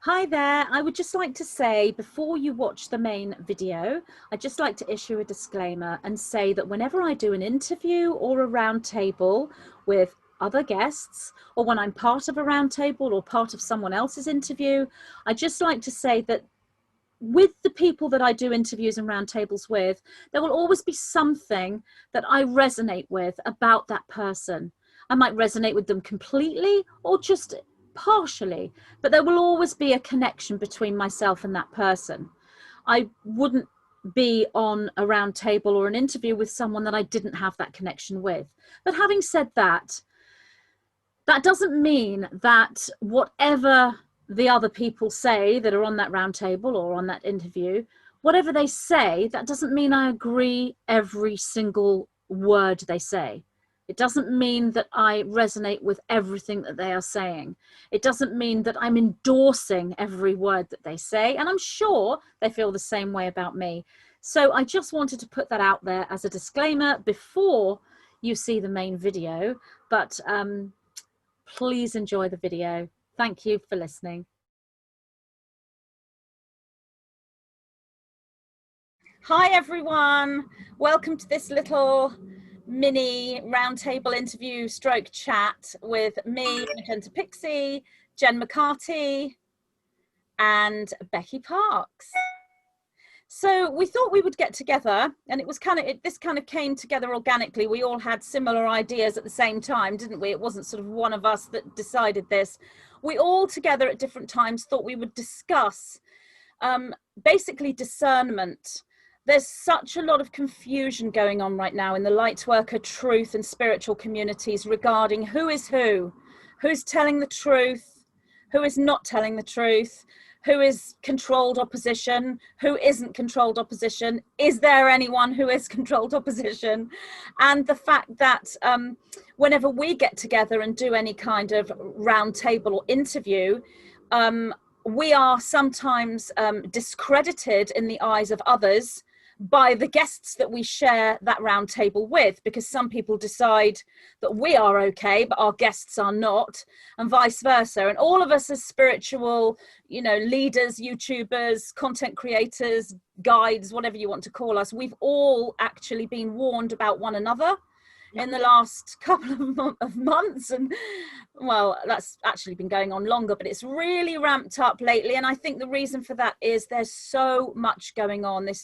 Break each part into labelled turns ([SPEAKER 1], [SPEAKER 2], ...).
[SPEAKER 1] Hi there. I would just like to say, before you watch the main video, I'd just like to issue a disclaimer and say that whenever I do an interview or a round table with other guests, or when I'm part of a round table or part of someone else's interview, I'd just like to say that with the people that I do interviews and roundtables with, there will always be something that I resonate with about that person. I might resonate with them completely or just partially, but there will always be a connection between myself and that person. I wouldn't be on a round table or an interview with someone that I didn't have that connection with. But having said that, that doesn't mean that whatever the other people say that are on that round table or on that interview, whatever they say, that doesn't mean I agree every single word they say. It doesn't mean that I resonate with everything that they are saying. It doesn't mean that I'm endorsing every word that they say. And I'm sure they feel the same way about me. So I just wanted to put that out there as a disclaimer before you see the main video. But please enjoy the video. Thank you for listening. Hi everyone, welcome to this little mini roundtable interview stroke chat with me, Magenta Pixie, Jen McCarty and Becky Parkes. So we thought we would get together, and it was this kind of came together organically. We all had similar ideas at the same time, didn't we? It wasn't sort of one of us that decided this. We all together at different times thought we would discuss basically discernment. There's such a lot of confusion going on right now in the Lightworker, truth and spiritual communities regarding who is who's telling the truth, who is not telling the truth, who is controlled opposition, who isn't controlled opposition, is there anyone who is controlled opposition? And the fact that whenever we get together and do any kind of round table or interview, we are sometimes discredited in the eyes of others by the guests that we share that round table with, because some people decide that we are okay but our guests are not, and vice versa. And all of us as spiritual, you know, leaders, YouTubers, content creators, guides, whatever you want to call us, we've all actually been warned about one another in the last couple of months. And well, that's actually been going on longer, but it's really ramped up lately. And I think the reason for that is there's so much going on. This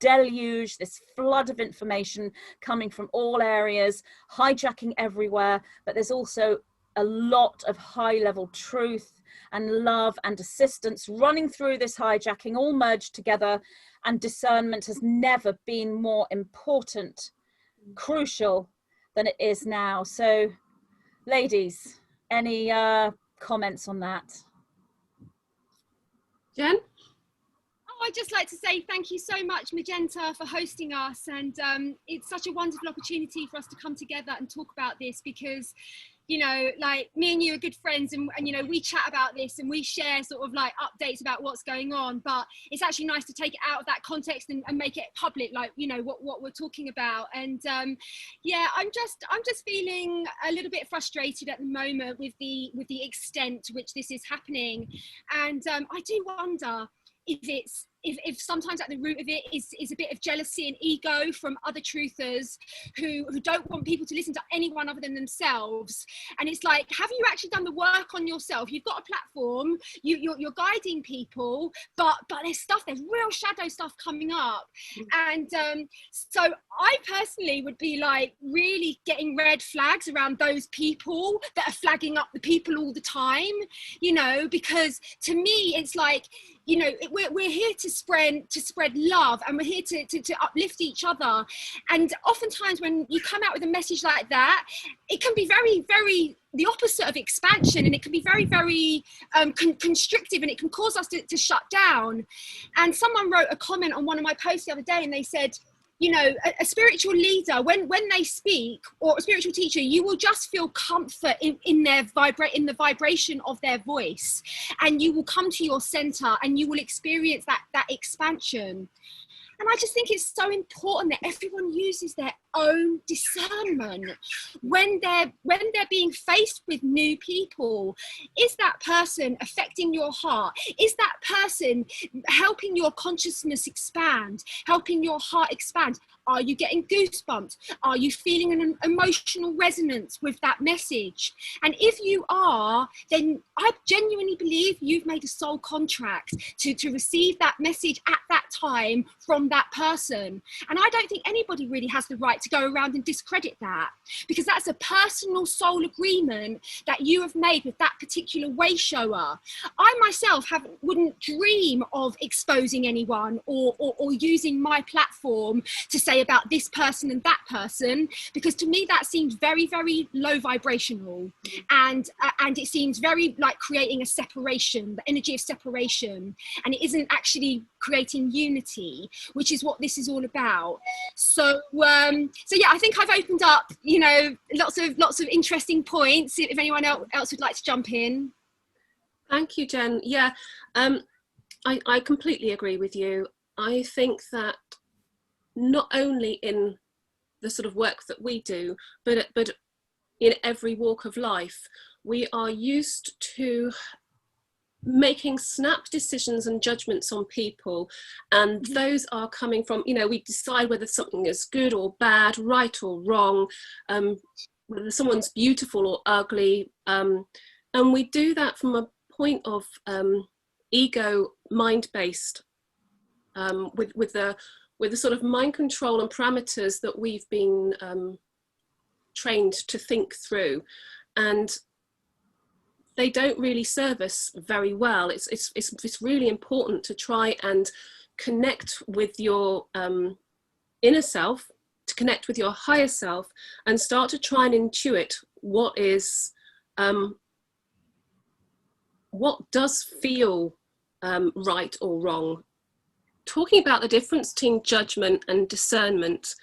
[SPEAKER 1] deluge, this flood of information coming from all areas, hijacking everywhere. But there's also a lot of high level truth and love and assistance running through this hijacking, all merged together. And discernment has never been more important, crucial than it is now. So ladies, any comments on that?
[SPEAKER 2] Jen? Oh, I'd just like to say thank you so much, Magenta, for hosting us. And it's such a wonderful opportunity for us to come together and talk about this, because, you know, like me and you are good friends, and you know, we chat about this and we share sort of like updates about what's going on, but it's actually nice to take it out of that context and make it public, like, you know, what we're talking about. And yeah, I'm just feeling a little bit frustrated at the moment with the extent to which this is happening. And I do wonder if sometimes at the root of it is a bit of jealousy and ego from other truthers who don't want people to listen to anyone other than themselves. And it's like, have you actually done the work on yourself? You've got a platform, you're guiding people, but there's real shadow stuff coming up. And so I personally would be like really getting red flags around those people that are flagging up the people all the time, you know, because to me it's like, you know, we're here to spread love, and we're here to uplift each other. And oftentimes when you come out with a message like that, it can be very, very the opposite of expansion, and it can be very, very constrictive, and it can cause us to shut down. And someone wrote a comment on one of my posts the other day, and they said, you know, a spiritual leader, when they speak, or a spiritual teacher, you will just feel comfort in the vibration of their voice, and you will come to your center and you will experience that expansion. And I just think it's so important that everyone uses their own discernment when they're being faced with new people. Is that person affecting your heart? Is that person helping your consciousness expand, helping your heart expand? Are you getting goosebumps? Are you feeling an emotional resonance with that message? And if you are, then I genuinely believe you've made a soul contract to receive that message at that time from that person. And I don't think anybody really has the right to go around and discredit that, because that's a personal soul agreement that you have made with that particular way shower. I myself wouldn't dream of exposing anyone or using my platform to say about this person and that person, because to me that seems very, very low vibrational, and it seems very like creating a separation, the energy of separation, and it isn't actually creating unity, which is what this is all about. So yeah, I think I've opened up, you know, lots of interesting points. If anyone else would like to jump in.
[SPEAKER 3] Thank you, Jen. Yeah, I completely agree with you. I think that not only in the sort of work that we do, but in every walk of life, we are used to making snap decisions and judgments on people, and those are coming from, you know, we decide whether something is good or bad, right or wrong, whether someone's beautiful or ugly, and we do that from a point of ego mind-based, with the sort of mind control and parameters that we've been trained to think through, and they don't really serve us very well. It's really important to try and connect with your inner self, to connect with your higher self, and start to try and intuit what does feel right or wrong. Talking about the difference between judgment and discernment,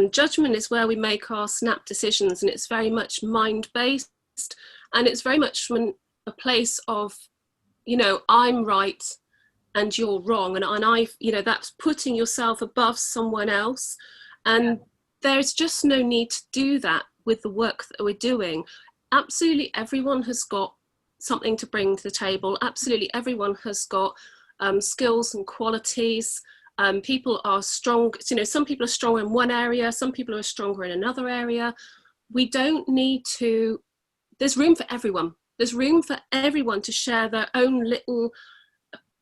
[SPEAKER 3] judgment is where we make our snap decisions, and it's very much mind-based, and it's very much from a place of, you know, I'm right and you're wrong, and I, you know, that's putting yourself above someone else, and there's just no need to do that with the work that we're doing. Absolutely everyone has got something to bring to the table. Absolutely everyone has got skills and qualities. People are strong, you know, some people are stronger in one area, some people are stronger in another area. We don't need to, there's room for everyone. There's room for everyone to share their own little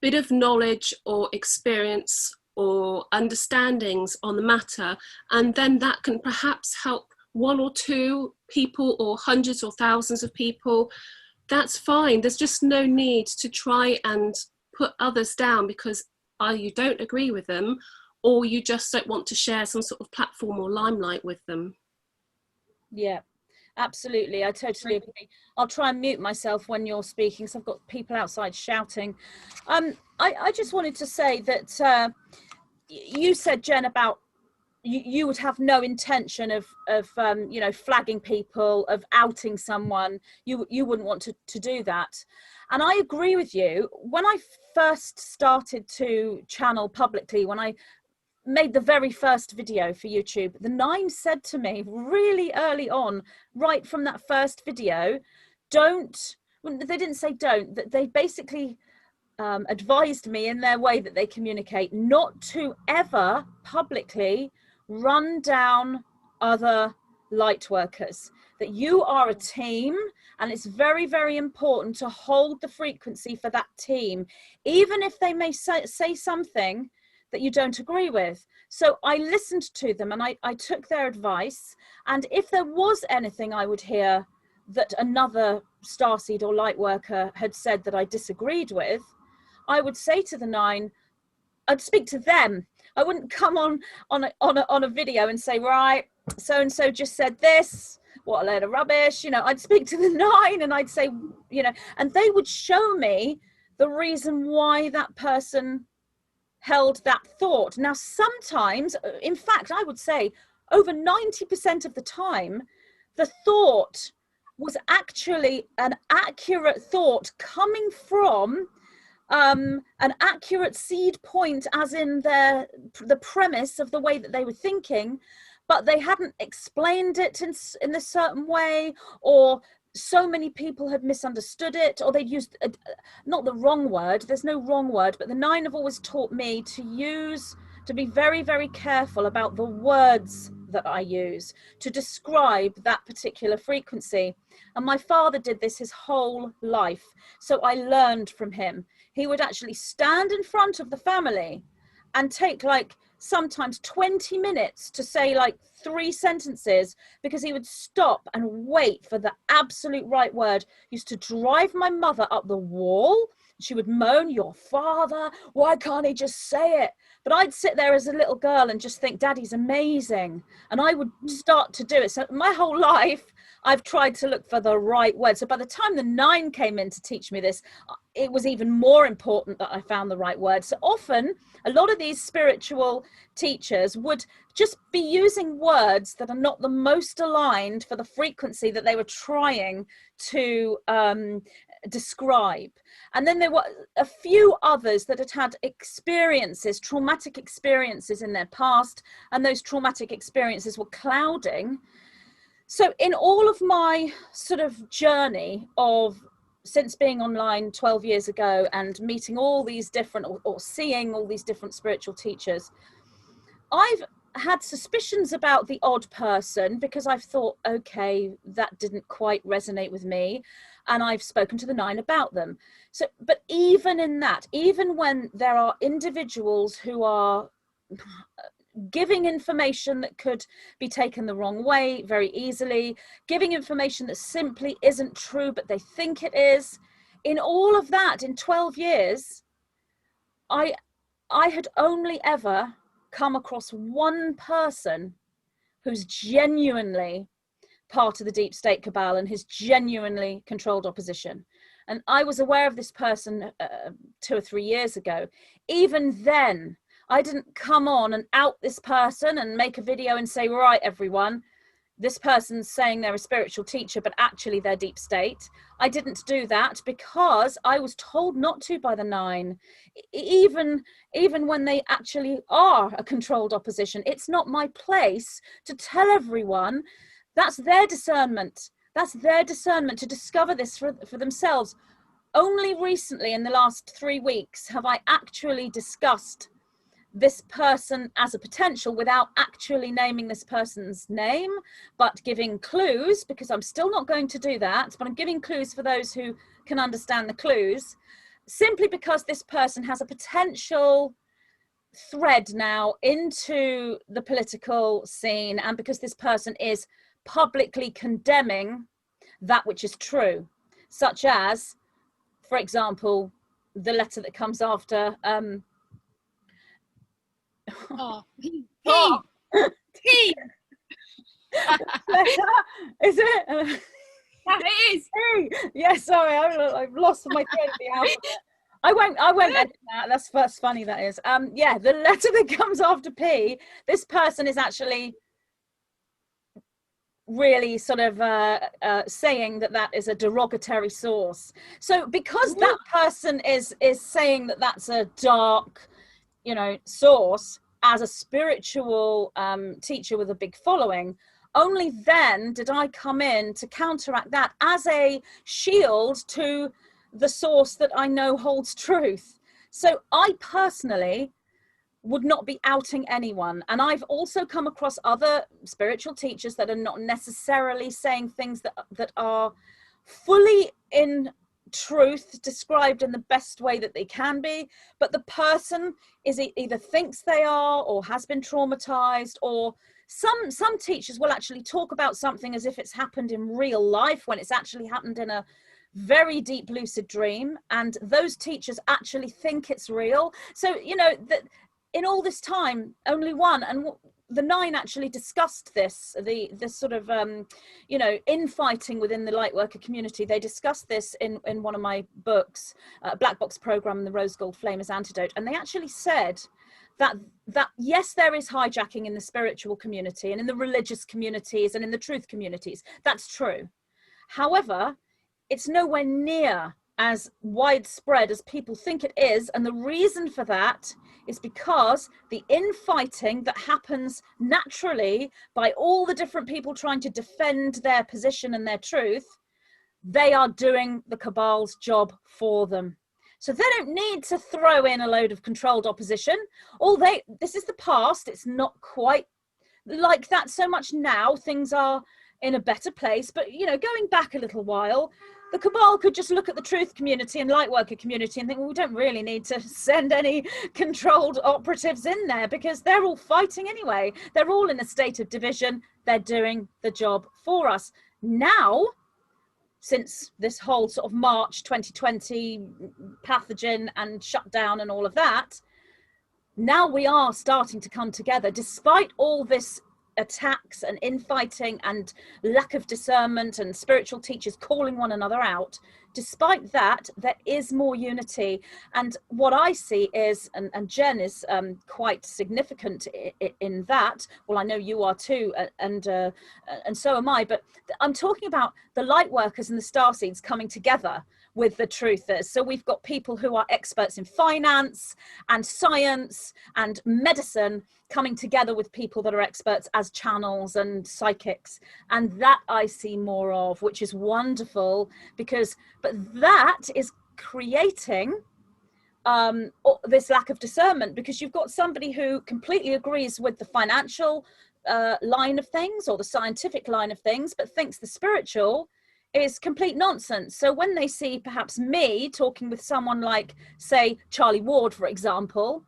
[SPEAKER 3] bit of knowledge or experience or understandings on the matter, and then that can perhaps help one or two people or hundreds or thousands of people. That's fine. There's just no need to try and put others down because either you don't agree with them or you just don't want to share some sort of platform or limelight with them.
[SPEAKER 1] Yeah, absolutely. I totally agree. I'll try and mute myself when you're speaking, so I've got people outside shouting. I just wanted to say that you said, Jen, about you would have no intention of you know, flagging people, of outing someone. You wouldn't want to do that. And I agree with you. When I first started to channel publicly, when I made the very first video for YouTube, the Nine said to me really early on, right from that first video, don't, they didn't say don't, that they basically advised me in their way that they communicate not to ever publicly run down other light workers, that you are a team, and it's very, very important to hold the frequency for that team, even if they may say something that you don't agree with. So I listened to them and I took their advice, and if there was anything I would hear that another Starseed or light worker had said that I disagreed with, I would say to the Nine, I'd speak to them. I wouldn't come on a video and say, right, so-and-so just said this, what a load of rubbish. You know, I'd speak to the Nine and I'd say, you know, and they would show me the reason why that person held that thought. Now, sometimes, in fact, I would say over 90% of the time, the thought was actually an accurate thought coming from an accurate seed point, as in the premise of the way that they were thinking, but they hadn't explained it in a certain way, or so many people had misunderstood it, or they'd used not the wrong word. There's no wrong word, but the nine have always taught me to be very, very careful about the words that I use to describe that particular frequency. And my father did this his whole life, so I learned from him. He would actually stand in front of the family and take like sometimes 20 minutes to say like 3 sentences, because he would stop and wait for the absolute right word. Used to drive my mother up the wall. She would moan, "Your father, why can't he just say it?" But I'd sit there as a little girl and just think, "Daddy's amazing." And I would start to do it. So my whole life, I've tried to look for the right word. So by the time the 9 came in to teach me this, it was even more important that I found the right word. So often, a lot of these spiritual teachers would just be using words that are not the most aligned for the frequency that they were trying to describe. And then there were a few others that had experiences, traumatic experiences in their past, and those traumatic experiences were clouding. So in all of my sort of journey of since being online 12 years ago and meeting all these different or seeing all these different spiritual teachers, I've had suspicions about the odd person, because I've thought, okay, that didn't quite resonate with me, and I've spoken to the 9 about them. So, but even in that, even when there are individuals who are giving information that could be taken the wrong way very easily, giving information that simply isn't true but they think it is, in all of that, in 12 years, I had only ever come across one person who's genuinely part of the deep state cabal and has genuinely controlled opposition. And I was aware of this person 2 or 3 years ago. Even then, I didn't come on and out this person and make a video and say, right, everyone, this person's saying they're a spiritual teacher, but actually they're deep state. I didn't do that because I was told not to by the 9. Even when they actually are a controlled opposition, it's not my place to tell everyone. That's their discernment. That's their discernment to discover this for themselves. Only recently, in the last 3 weeks, have I actually discussed this person as a potential without actually naming this person's name, but giving clues, because I'm still not going to do that, but I'm giving clues for those who can understand the clues, simply because this person has a potential thread now into the political scene, and because this person is publicly condemning that which is true, such as, for example, the letter that comes after
[SPEAKER 2] P.
[SPEAKER 1] Is it?
[SPEAKER 2] It is.
[SPEAKER 1] Yeah, sorry, I've lost my thread of the alphabet. I won't edit that. That's funny, that is. Yeah, the letter that comes after P, this person is actually really sort of saying that is a derogatory source. So because that person is saying that that's a dark, source, as a spiritual teacher with a big following, only then did I come in to counteract that as a shield to the source that I know holds truth. So I personally would not be outing anyone. And I've also come across other spiritual teachers that are not necessarily saying things that are fully in truth, described in the best way that they can be, but the person is either thinks they are or has been traumatized, or some teachers will actually talk about something as if it's happened in real life when it's actually happened in a very deep lucid dream, and those teachers actually think it's real. So that in all this time, only one, and the 9 actually discussed this sort of infighting within the Lightworker community. They discussed this in one of my books, Black Box Program, The Rose Gold Flame as Antidote, and they actually said that yes, there is hijacking in the spiritual community and in the religious communities and in the truth communities. That's true. However, it's nowhere near as widespread as people think it is. And the reason for that is because the infighting that happens naturally by all the different people trying to defend their position and their truth, they are doing the cabal's job for them. So they don't need to throw in a load of controlled opposition. This is the past. It's not quite like that so much now. Things are in a better place. But, you know, going back a little while, the cabal could just look at the truth community and Lightworker community and think, well, we don't really need to send any controlled operatives in there because they're all fighting anyway. They're all in a state of division. They're doing the job for us. Now, since this whole sort of March 2020 pathogen and shutdown and all of that, now we are starting to come together despite all this attacks and infighting and lack of discernment and spiritual teachers calling one another out. Despite that, there is more unity. And what I see is, and Jen is quite significant in that. Well, I know you are too, and so am I. But I'm talking about the Lightworkers and the Starseeds coming together with the truthers. So we've got people who are experts in finance and science and medicine coming together with people that are experts as channels and psychics. And that I see more of, which is wonderful, but that is creating this lack of discernment, because you've got somebody who completely agrees with the financial line of things or the scientific line of things, but thinks the spiritual is complete nonsense. So when they see perhaps me talking with someone like, say, Charlie Ward, for example,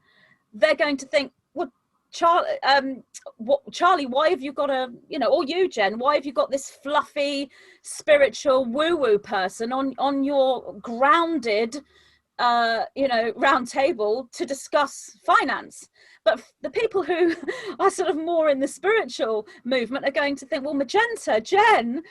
[SPEAKER 1] they're going to think, well, Charlie, why have you got or you, Jen, why have you got this fluffy spiritual woo-woo person on your grounded round table to discuss finance? But the people who are sort of more in the spiritual movement are going to think, well, Magenta, Jen,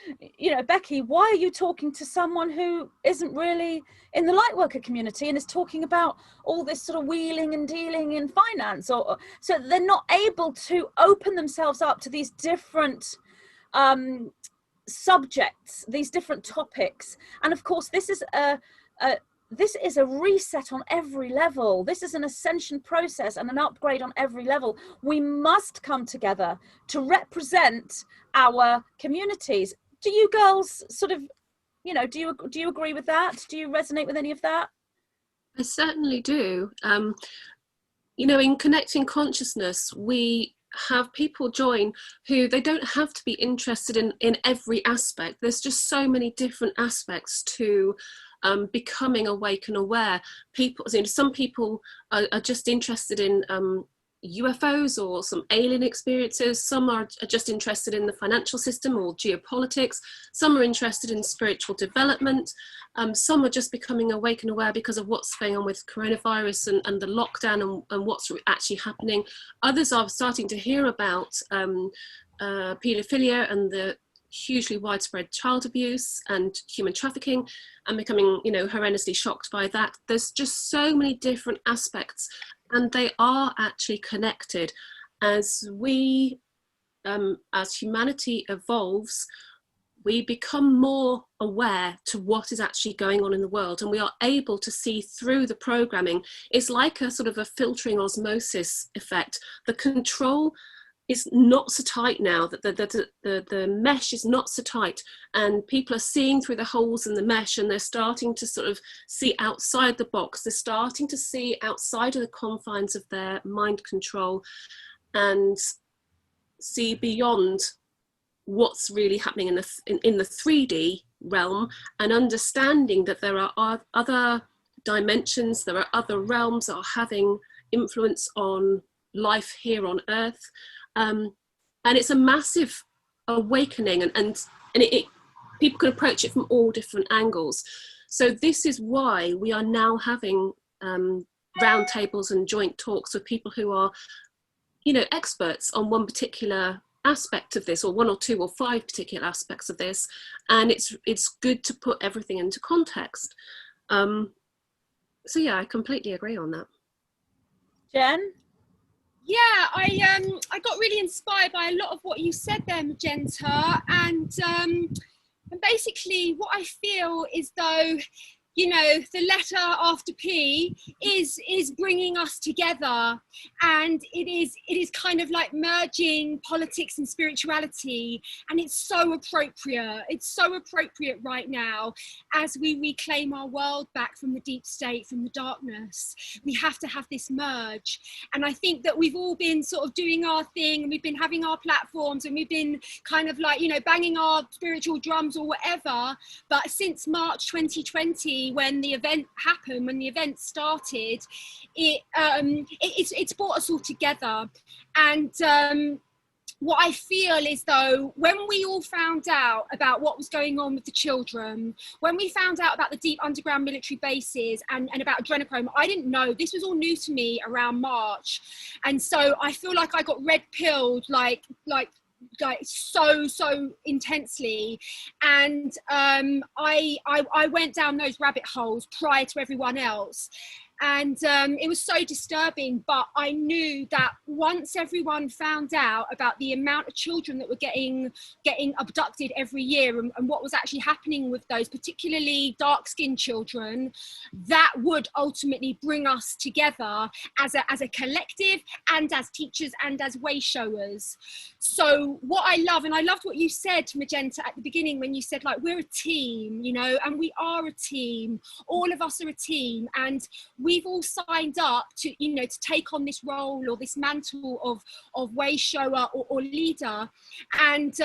[SPEAKER 1] Becky, why are you talking to someone who isn't really in the Lightworker community and is talking about all this sort of wheeling and dealing in finance? So they're not able to open themselves up to these different subjects, these different topics. And of course, this is a reset on every level. This is an ascension process and an upgrade on every level. We must come together to represent our communities. Do you girls sort of, do you agree with that? Do you resonate with any of that?
[SPEAKER 3] I certainly do. In Connecting Consciousness, we have people join who they don't have to be interested in every aspect. There's just so many different aspects to becoming awake and aware. Some people are just interested in UFOs or some alien experiences. Some are just interested in the financial system or geopolitics. Some are interested in spiritual development. Some are just becoming awake and aware because of what's going on with coronavirus and the lockdown and what's actually happening. Others are starting to hear about paedophilia and the hugely widespread child abuse and human trafficking and becoming, horrendously shocked by that. There's just so many different aspects, and they are actually connected. As we, as humanity evolves, we become more aware to what is actually going on in the world, and we are able to see through the programming. It's like a sort of a filtering osmosis effect. The control is not so tight now, that the mesh is not so tight, and people are seeing through the holes in the mesh, and they're starting to sort of see outside the box. They're starting to see outside of the confines of their mind control and see beyond what's really happening in the 3D realm, and understanding that there are other dimensions, there are other realms that are having influence on life here on Earth. And it's a massive awakening, and people can approach it from all different angles. So this is why we are now having roundtables and joint talks with people who are, experts on one particular aspect of this, or one or two or five particular aspects of this, and it's good to put everything into context. So yeah, I completely agree on that.
[SPEAKER 1] Jen?
[SPEAKER 2] Yeah, I got really inspired by a lot of what you said there, Magenta, and basically what I feel is though you know, the letter after P is bringing us together, and it is kind of like merging politics and spirituality, and it's so appropriate. It's so appropriate right now as we reclaim our world back from the deep state, from the darkness. We have to have this merge, and I think that we've all been sort of doing our thing, and we've been having our platforms, and we've been kind of like, you know, banging our spiritual drums or whatever, but since March 2020, when the event happened, when the event started, it's brought us all together. And what I feel is, though, when we all found out about what was going on with the children, when we found out about the deep underground military bases and about adrenochrome, I didn't know. This was all new to me around March. And so I feel like I got red pilled like so intensely, and I went down those rabbit holes prior to everyone else, and it was so disturbing. But I knew that once everyone found out about the amount of children that were getting abducted every year, and what was actually happening with those, particularly dark-skinned children, that would ultimately bring us together as a collective, and as teachers, and as way showers. So what I love, and I loved what you said, Magenta, at the beginning, when you said, like, we're a team, you know, and we are a team. All of us are a team, and we've all signed up to, you know, to take on this role or this mantle of way shower or leader, and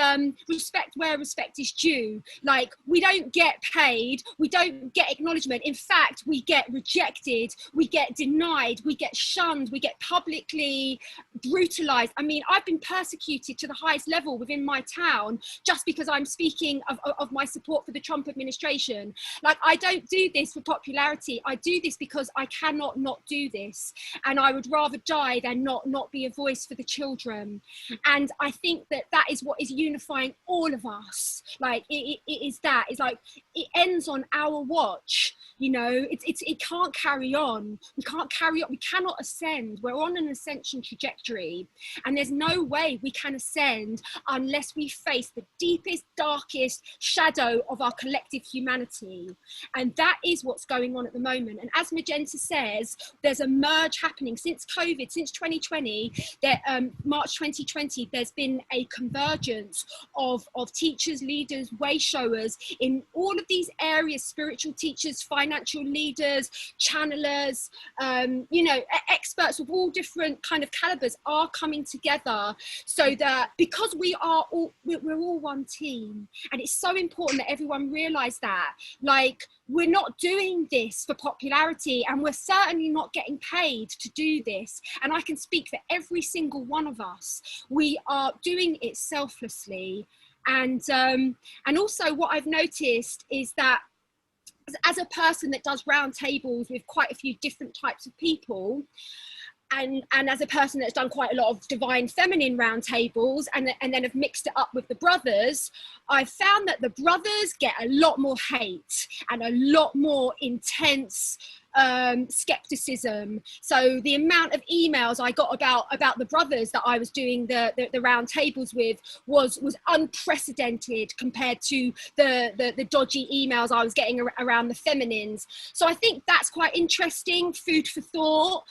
[SPEAKER 2] respect where respect is due. Like, we don't get paid, we don't get acknowledgement. In fact, we get rejected, we get denied, we get shunned, we get publicly brutalized. I mean, I've been persecuted to the highest level within my town just because I'm speaking of my support for the Trump administration. Like, I don't do this for popularity. I do this because I cannot not do this, and I would rather die than not be a voice for the children. And I think that is what is unifying all of us. Like, it is that. It's like, it ends on our watch, you know. It can't carry on. We can't carry on. We cannot ascend. We're on an ascension trajectory, and there's no way we can ascend unless we face the deepest, darkest shadow of our collective humanity. And that is what's going on at the moment. And as Magenta says, there's a merge happening since COVID, since 2020, March 2020, there's been a convergence of teachers, leaders, way showers in all of these areas: spiritual teachers, financial leaders, channelers, you know, experts of all different kind of calibers are coming together, so that, because we're all one team. And it's so important that everyone realize that, like, we're not doing this for popularity, and we're certainly not getting paid to do this. And I can speak for every single one of us. We are doing it selflessly. And also what I've noticed is that as a person that does round tables with quite a few different types of people, and as a person that's done quite a lot of divine feminine round tables, and then have mixed it up with the brothers, I've found that the brothers get a lot more hate and a lot more intense skepticism. So the amount of emails I got about the brothers that I was doing the round tables with was unprecedented compared to the dodgy emails I was getting around the feminines. So I think that's quite interesting, food for thought,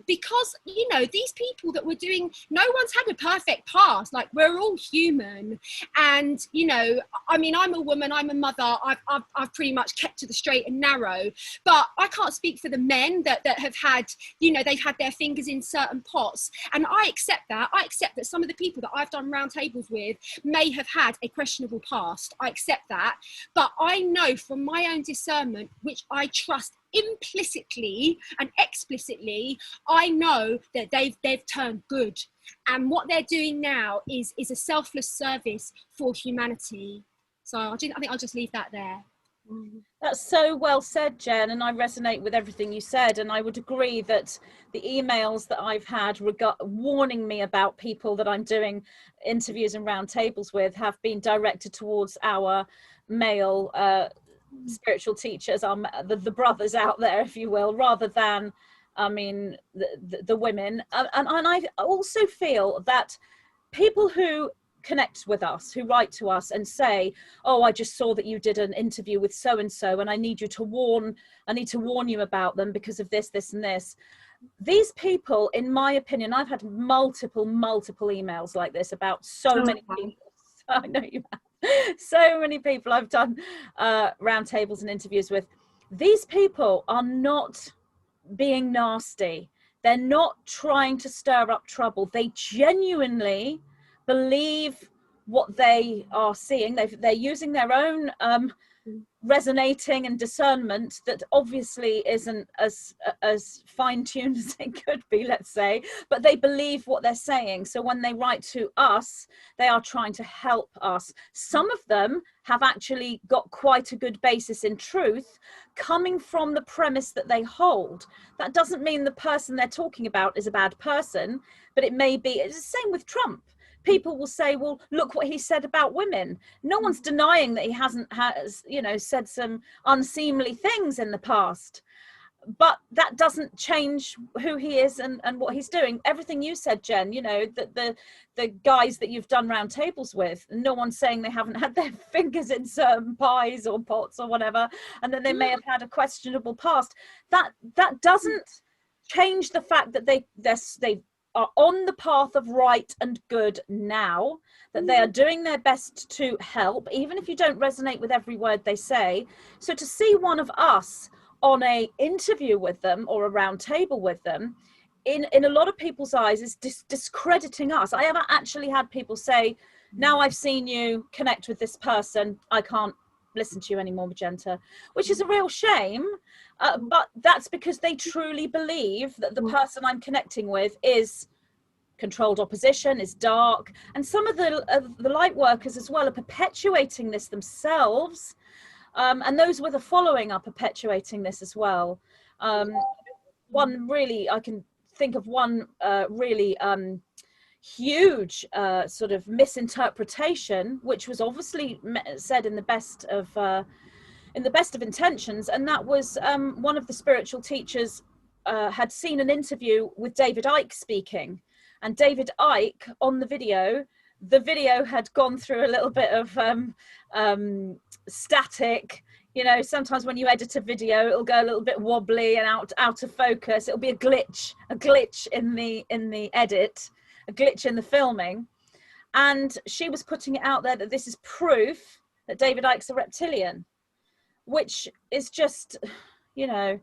[SPEAKER 2] because, you know, these people that we're doing, no one's had a perfect past. Like, we're all human, and, you know, I mean, I'm a woman, I'm a mother, I've pretty much kept to the straight and narrow. But I can't speak for the men that have had, you know, they've had their fingers in certain pots. And I accept that. I accept that some of the people that I've done round tables with may have had a questionable past. I accept that. But I know from my own discernment, which I trust implicitly and explicitly, I know that they've turned good. And what they're doing now is a selfless service for humanity. So I think I'll just leave that there.
[SPEAKER 1] That's so well said, Jen, and I resonate with everything you said. And I would agree that the emails that I've had warning me about people that I'm doing interviews and round tables with have been directed towards our male spiritual teachers, the brothers out there, if you will, rather than, I mean, the women. And I also feel that people who connect with us, who write to us and say, oh, I just saw that you did an interview with so and so, and I need to warn you about them because of this, this and this. These people, in my opinion, I've had multiple emails like this about so many people. I know you have. So many people I've done roundtables and interviews with. These people are not being nasty. They're not trying to stir up trouble. They genuinely believe what they are seeing. They're using their own resonating and discernment that obviously isn't as fine-tuned as it could be, let's say, but they believe what they're saying. So when they write to us, they are trying to help us. Some of them have actually got quite a good basis in truth, coming from the premise that they hold. That doesn't mean the person they're talking about is a bad person, but it may be. It's the same with Trump. People will say, well, look what he said about women. No one's denying that he has, you know, said some unseemly things in the past. But that doesn't change who he is and what he's doing. Everything you said, Jen, you know, that the guys that you've done round tables with, no one's saying they haven't had their fingers in certain pies or pots or whatever, and that they may have had a questionable past. That doesn't change the fact that they are on the path of right and good now, that they are doing their best to help, even if you don't resonate with every word they say. So to see one of us on a interview with them or a round table with them, in a lot of people's eyes, is discrediting us. I have actually had people say, now I've seen you connect with this person, I can't listen to you anymore, Magenta, which is a real shame. But that's because they truly believe that the person I'm connecting with is controlled opposition, is dark. And some of the light workers as well are perpetuating this themselves. And those with a following are perpetuating this as well. One really, I can think of one really huge sort of misinterpretation, which was obviously said in the best of intentions, and that was one of the spiritual teachers had seen an interview with David Icke speaking, and David Icke on the video had gone through a little bit of static. You know, sometimes when you edit a video, it'll go a little bit wobbly and out of focus. It'll be a glitch in the edit, a glitch in the filming. And she was putting it out there that this is proof that David Icke's a reptilian, which is just, you know,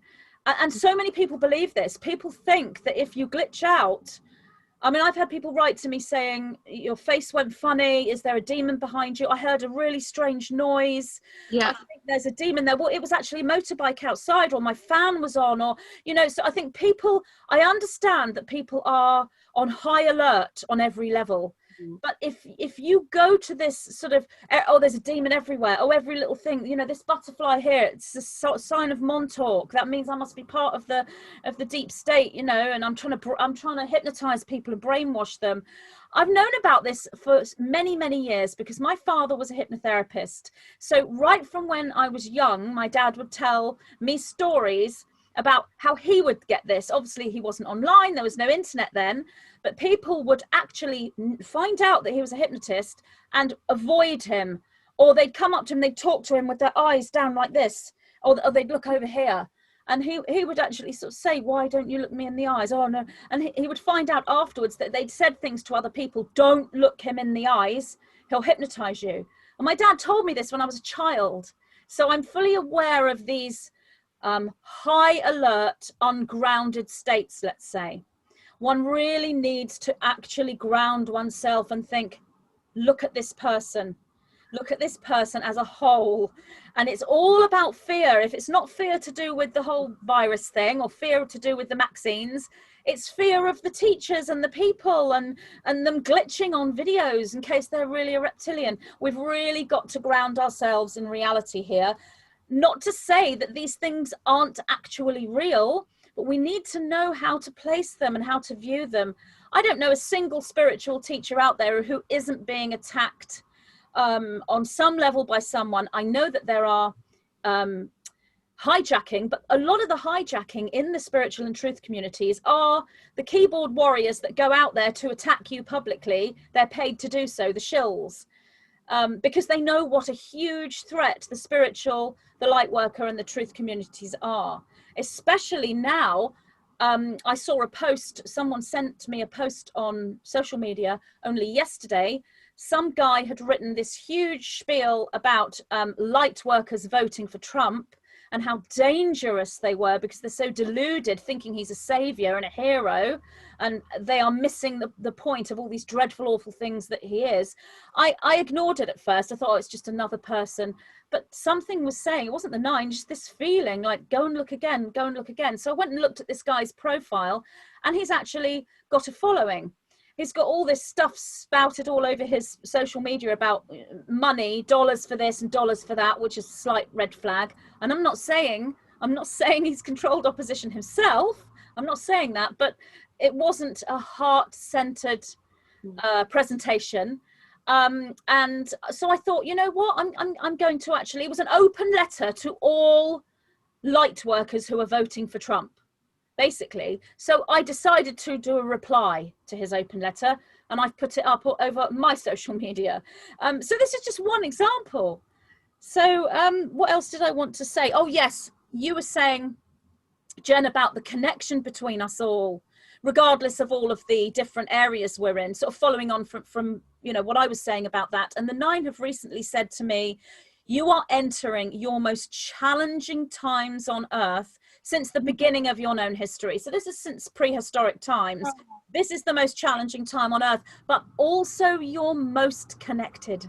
[SPEAKER 1] and so many people believe this. People think that if you glitch out, I mean, I've had people write to me saying, your face went funny. Is there a demon behind you? I heard a really strange noise. Yeah. I think there's a demon there. Well, it was actually a motorbike outside, or my fan was on, or, you know, so I think I understand that people are on high alert on every level. But if you go to this sort of, oh, there's a demon everywhere, oh, every little thing, you know, this butterfly here, it's a sort of sign of Montauk, that means I must be part of the deep state, you know, and I'm trying to hypnotize people and brainwash them. I've known about this for many years because my father was a hypnotherapist. So right from when I was young, my dad would tell me stories about how he would get this. Obviously he wasn't online, there was no internet then, but people would actually find out that he was a hypnotist and avoid him, or they'd come up to him, they'd talk to him with their eyes down like this, or they'd look over here, and he would actually sort of say, why don't you look me in the eyes? Oh no. And he would find out afterwards that they'd said things to other people, don't look him in the eyes, he'll hypnotize you. And my dad told me this when I was a child, so I'm fully aware of these high alert, ungrounded states, let's say. One really needs to actually ground oneself and think, look at this person as a whole. And it's all about fear. If it's not fear to do with the whole virus thing, or fear to do with the vaccines, it's fear of the teachers and the people and them glitching on videos in case they're really a reptilian. We've really got to ground ourselves in reality here. Not to say that these things aren't actually real, but we need to know how to place them and how to view them. I don't know a single spiritual teacher out there who isn't being attacked on some level by someone. I know that there are hijacking, but a lot of the hijacking in the spiritual and truth communities are the keyboard warriors that go out there to attack you publicly. They're paid to do so, the shills, because they know what a huge threat the spiritual, the light worker and the truth communities are, especially now. I saw a post, someone sent me a post on social media only yesterday. Some guy had written this huge spiel about light workers voting for Trump and how dangerous they were because they're so deluded, thinking he's a savior and a hero, and they are missing the point of all these dreadful, awful things that he is. I ignored it at first. I thought, oh, it's just another person. But something was saying, it wasn't the 9, just this feeling like, go and look again, go and look again. So I went and looked at this guy's profile, and he's actually got a following. He's got all this stuff spouted all over his social media about money, dollars for this and dollars for that, which is a slight red flag. And I'm not saying he's controlled opposition himself. I'm not saying that, but it wasn't a heart-centered presentation. And so I thought, you know what, I'm going to actually, it was an open letter to all light workers who are voting for Trump, basically. So I decided to do a reply to his open letter, and I've put it up over my social media. So this is just one example. So what else did I want to say? Oh yes, you were saying, Jen, about the connection between us all, regardless of all of the different areas we're in, sort of following on from you know what I was saying about that. And the 9 have recently said to me, you are entering your most challenging times on Earth since the beginning of your known history. So this is since prehistoric times. This is the most challenging time on Earth, but also you're most connected.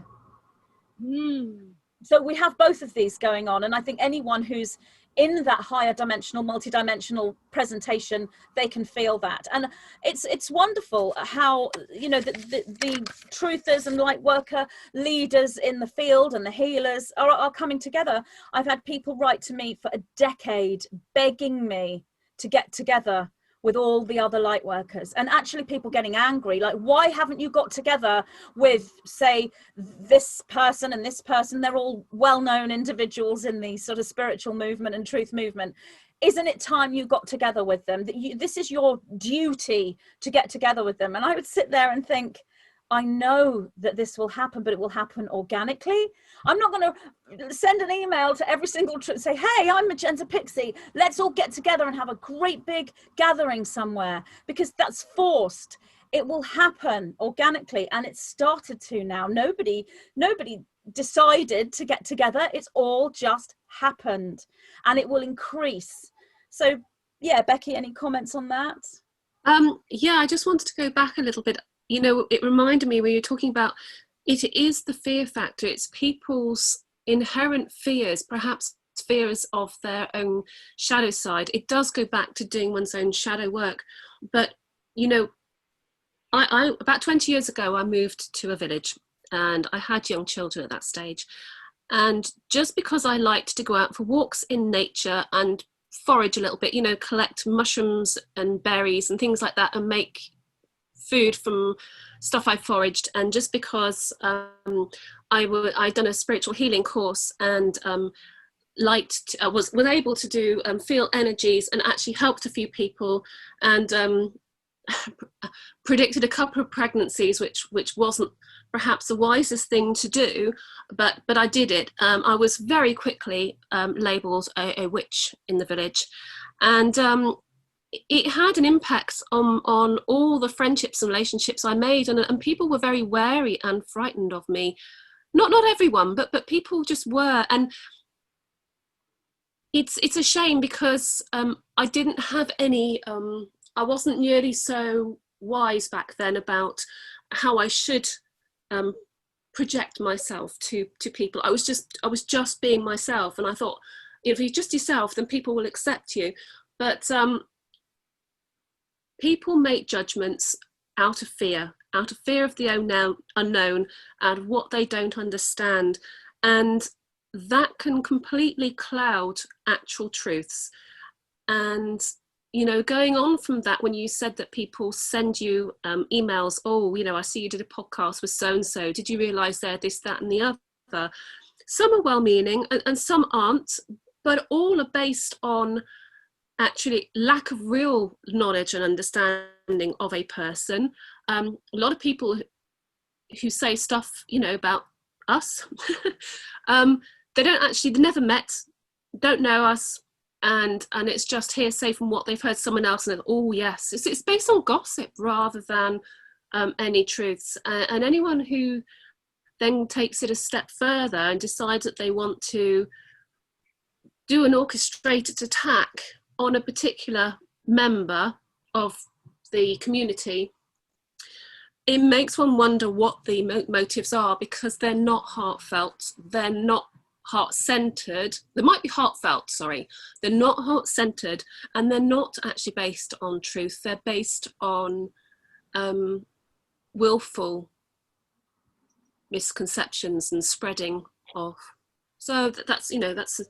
[SPEAKER 1] So we have both of these going on, and I think anyone who's in that higher dimensional, multidimensional presentation, they can feel that. And it's wonderful how, you know, the truthers and light worker leaders in the field and the healers are coming together. I've had people write to me for a decade begging me to get together with all the other light workers, and actually people getting angry, like, why haven't you got together with, say, this person and this person? They're all well-known individuals in the sort of spiritual movement and truth movement. Isn't it time you got together with them? This is your duty to get together with them. And I would sit there and think, I know that this will happen, but it will happen organically. I'm not going to send an email to every single trip and say, hey, I'm Magenta Pixie. Let's all get together and have a great big gathering somewhere, because that's forced. It will happen organically, and it's started to now. Nobody decided to get together. It's all just happened, and it will increase. So yeah, Becky, any comments on that?
[SPEAKER 3] Yeah, I just wanted to go back a little bit. You know, it reminded me when you're talking about it is the fear factor. It's people's inherent fears, perhaps fears of their own shadow side. It does go back to doing one's own shadow work. But, you know, I about 20 years ago, I moved to a village, and I had young children at that stage. And just because I liked to go out for walks in nature and forage a little bit, you know, collect mushrooms and berries and things like that and make food from stuff I foraged, and just because I'd done a spiritual healing course and was able to do feel energies and actually helped a few people, and predicted a couple of pregnancies, which wasn't perhaps the wisest thing to do, but I did it. I was very quickly labelled a witch in the village, and it had an impact on all the friendships and relationships I made, and people were very wary and frightened of me. Not everyone, but people just were, and it's a shame because I didn't have any. I wasn't nearly so wise back then about how I should project myself to people. I was just being myself, and I thought, if you're just yourself, then people will accept you. But people make judgments out of fear of the unknown, out of what they don't understand. And that can completely cloud actual truths. And, you know, going on from that, when you said that people send you emails, oh, you know, I see you did a podcast with so-and-so. Did you realise they're this, that and the other? Some are well-meaning and some aren't. but all are based on actually lack of real knowledge and understanding of a person. A lot of people who say stuff, you know, about us, they never met, don't know us, and it's just hearsay from what they've heard someone else, and oh yes, it's based on gossip rather than any truths. And anyone who then takes it a step further and decides that they want to do an orchestrated attack on a particular member of the community, it makes one wonder what the motives are, because they're not heartfelt, they're not heart-centered. They might be heartfelt, sorry, they're not heart-centered, and they're not actually based on truth. They're based on willful misconceptions and spreading of. So that's, you know, that's,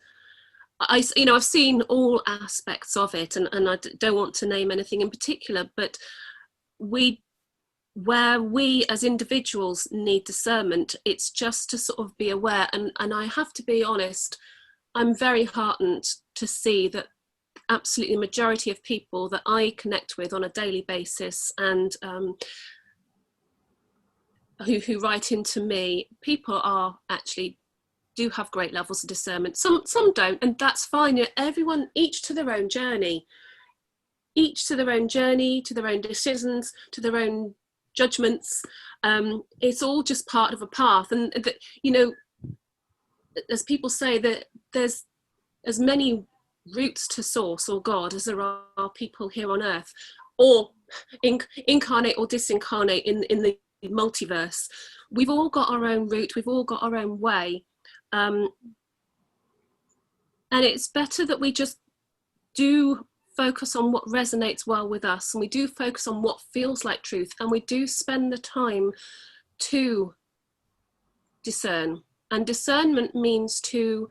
[SPEAKER 3] I've seen all aspects of it, and I don't want to name anything in particular, but where we as individuals need discernment, it's just to sort of be aware. And I have to be honest, I'm very heartened to see that absolutely the majority of people that I connect with on a daily basis, and who write into me, people are actually do have great levels of discernment. Some don't, and that's fine. You know, everyone, each to their own journey, to their own decisions, to their own judgments. It's all just part of a path, and that, you know, as people say, that there's as many routes to source or God as there are people here on earth, or incarnate or disincarnate in the multiverse. We've all got our own route, we've all got our own way. And it's better that we just do focus on what resonates well with us, and we do focus on what feels like truth, and we do spend the time to discern. And discernment means to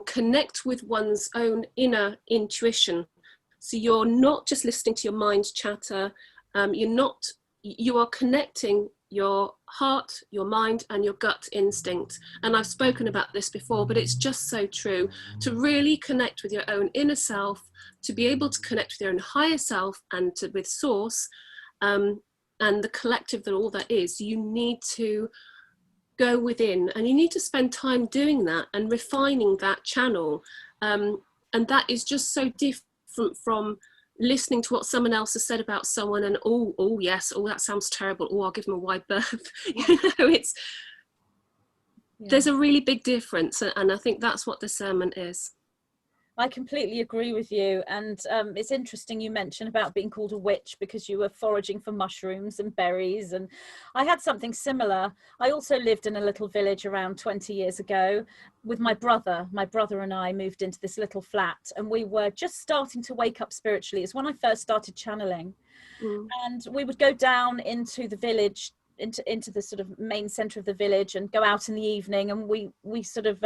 [SPEAKER 3] connect with one's own inner intuition. So you're not just listening to your mind chatter, you are connecting your heart, your mind, and your gut instinct. And I've spoken about this before, but it's just so true. To really connect with your own inner self, to be able to connect with your own higher self and with source, and the collective that all that is, you need to go within, and you need to spend time doing that and refining that channel. And that is just so different from listening to what someone else has said about someone, and oh yes, oh that sounds terrible, oh I'll give them a wide berth. You know, there's a really big difference, and I think that's what discernment is.
[SPEAKER 1] I completely agree with you, and it's interesting you mentioned about being called a witch because you were foraging for mushrooms and berries, and I had something similar. I also lived in a little village around 20 years ago with my brother. My brother and I moved into this little flat, and we were just starting to wake up spiritually. It's when I first started channeling. And we would go down into the village, into the sort of main center of the village, and go out in the evening, and we sort of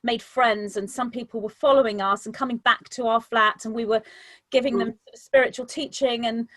[SPEAKER 1] made friends, and some people were following us and coming back to our flat, and we were giving them spiritual teaching. And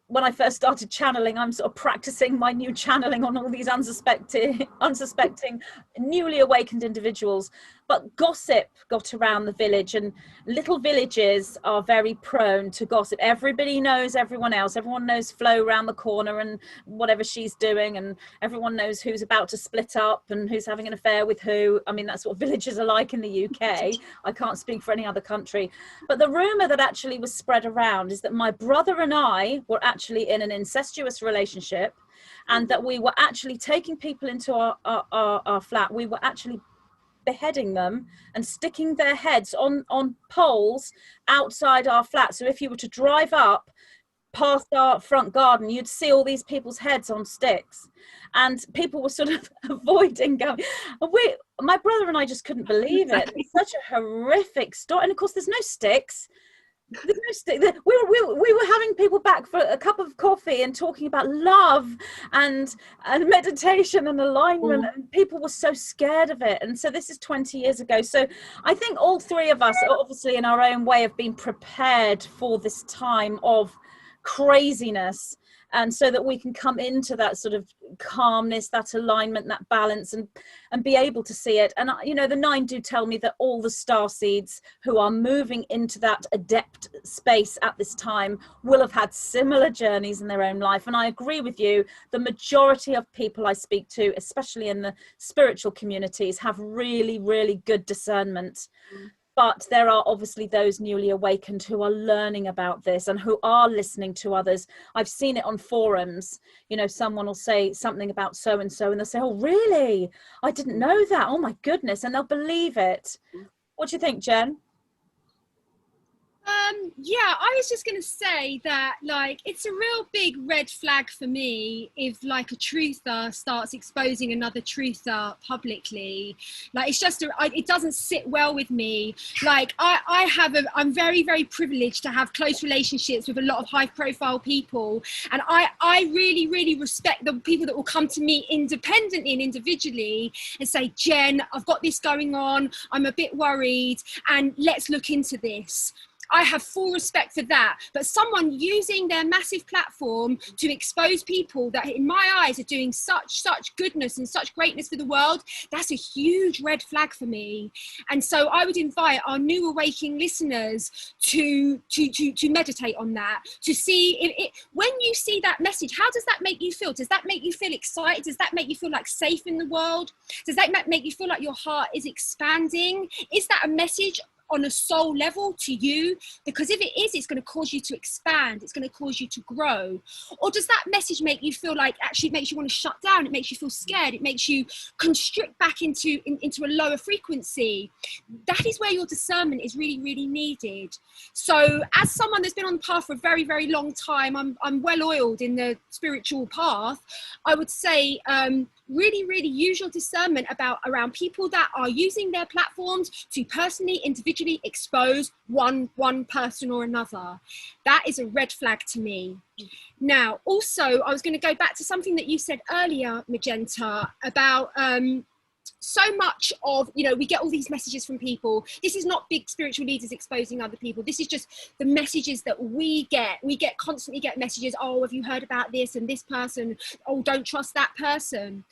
[SPEAKER 1] when I first started channeling, I'm sort of practicing my new channeling on all these unsuspecting newly awakened individuals. But gossip got around the village, and little villages are very prone to gossip. Everybody knows everyone else. Everyone knows Flo around the corner and whatever she's doing, and everyone knows who's about to split up and who's having an affair with who. I mean, that's what villages are like in the UK. I can't speak for any other country. But the rumor that actually was spread around is that my brother and I were actually in an incestuous relationship, and that we were actually taking people into our flat. We were actually beheading them and sticking their heads on poles outside our flat. So if you were to drive up past our front garden, you'd see all these people's heads on sticks, and people were sort of avoiding going. My brother and I just couldn't believe it. It's such a horrific story, and of course there's no sticks. We were having people back for a cup of coffee and talking about love and meditation and alignment, and people were so scared of it. And so this is 20 years ago. So I think all three of us, obviously in our own way, have been prepared for this time of craziness. and so that we can come into that sort of calmness, that alignment, that balance, and be able to see it. And you know, the 9 do tell me that all the star seeds who are moving into that adept space at this time will have had similar journeys in their own life. And I agree with you, the majority of people I speak to, especially in the spiritual communities, have really, really good discernment. But there are obviously those newly awakened who are learning about this and who are listening to others. I've seen it on forums. You know, someone will say something about so and so, and they'll say, "Oh, really? I didn't know that. Oh my goodness!" And they'll believe it. What do you think, Jen?
[SPEAKER 2] Yeah, I was just going to say that, like, it's a real big red flag for me if, like, a truther starts exposing another truther publicly. Like, it's just, it doesn't sit well with me. Like, I'm very, very privileged to have close relationships with a lot of high profile people. And I really, really respect the people that will come to me independently and individually and say, "Jen, I've got this going on. I'm a bit worried, and let's look into this." I have full respect for that. But someone using their massive platform to expose people that in my eyes are doing such goodness and such greatness for the world, that's a huge red flag for me. And so I would invite our new awakening listeners to meditate on that, to see if it, when you see that message, how does that make you feel? Does that make you feel excited? Does that make you feel like safe in the world? Does that make you feel like your heart is expanding? Is that a message on a soul level to you? Because if it is, it's going to cause you to expand, it's going to cause you to grow. Or does that message make you feel like, actually, it makes you want to shut down, it makes you feel scared, it makes you constrict back into a lower frequency? That is where your discernment is really, really needed. So as someone that's been on the path for a very, very long time, I'm well oiled in the spiritual path, I would say really, really use your discernment around people that are using their platforms to personally, individually expose one person or another. That is a red flag to me. Now, also, I was going to go back to something that you said earlier, Magenta, about so much of, you know, we get all these messages from people. This is not big spiritual leaders exposing other people. This is just the messages that we get. We constantly get messages. "Oh, have you heard about this and this person? Oh, don't trust that person."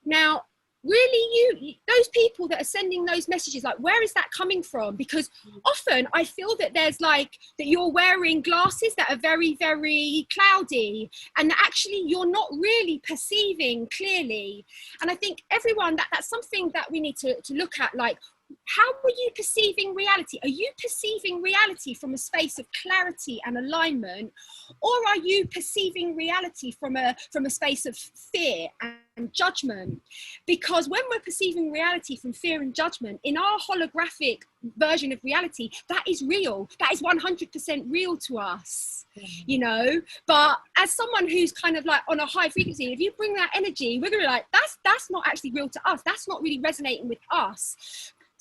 [SPEAKER 2] Now, really, those people that are sending those messages, like, where is that coming from? Because often I feel that there's like that you're wearing glasses that are very, very cloudy, and that actually you're not really perceiving clearly. And I think everyone, that's something that we need to look at. Like, how are you perceiving reality? Are you perceiving reality from a space of clarity and alignment, or are you perceiving reality from a space of fear and judgment? Because when we're perceiving reality from fear and judgment, in our holographic version of reality, that is real. That is 100% real to us, you know. But as someone who's kind of like on a high frequency, if you bring that energy, we're gonna be like, that's not actually real to us. That's not really resonating with us.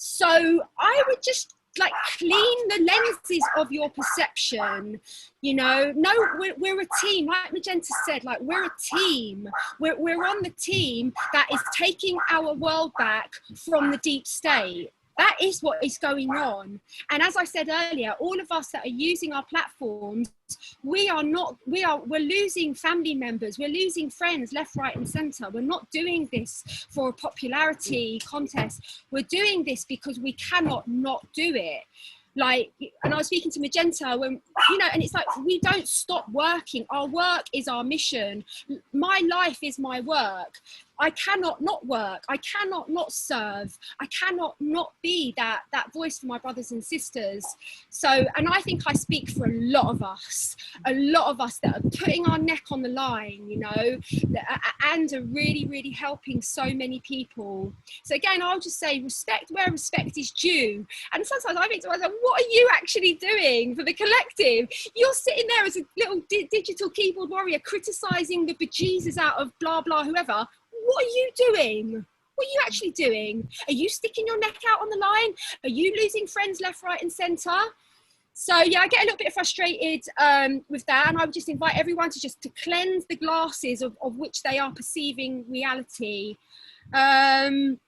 [SPEAKER 2] So I would just like clean the lenses of your perception, you know. No, we're a team, like Magenta said, like we're a team. We're on the team that is taking our world back from the deep state. That is what is going on. And as I said earlier, all of us that are using our platforms, we're losing family members, we're losing friends left, right and center. We're not doing this for a popularity contest. We're doing this because we cannot not do it. Like, and I was speaking to Magenta when, you know, and it's like, we don't stop working. Our work is our mission. My life is my work. I cannot not work. I cannot not serve. I cannot not be that voice for my brothers and sisters. So, and I think I speak for a lot of us that are putting our neck on the line, you know, and are really, really helping so many people. So again, I'll just say respect where respect is due. And sometimes I think to myself, what are you actually doing for the collective? You're sitting there as a little digital keyboard warrior criticizing the bejesus out of blah, blah, whoever. What are you doing? What are you actually doing? Are you sticking your neck out on the line? Are you losing friends left, right and centre? So yeah, I get a little bit frustrated with that, and I would just invite everyone to cleanse the glasses of which they are perceiving reality. And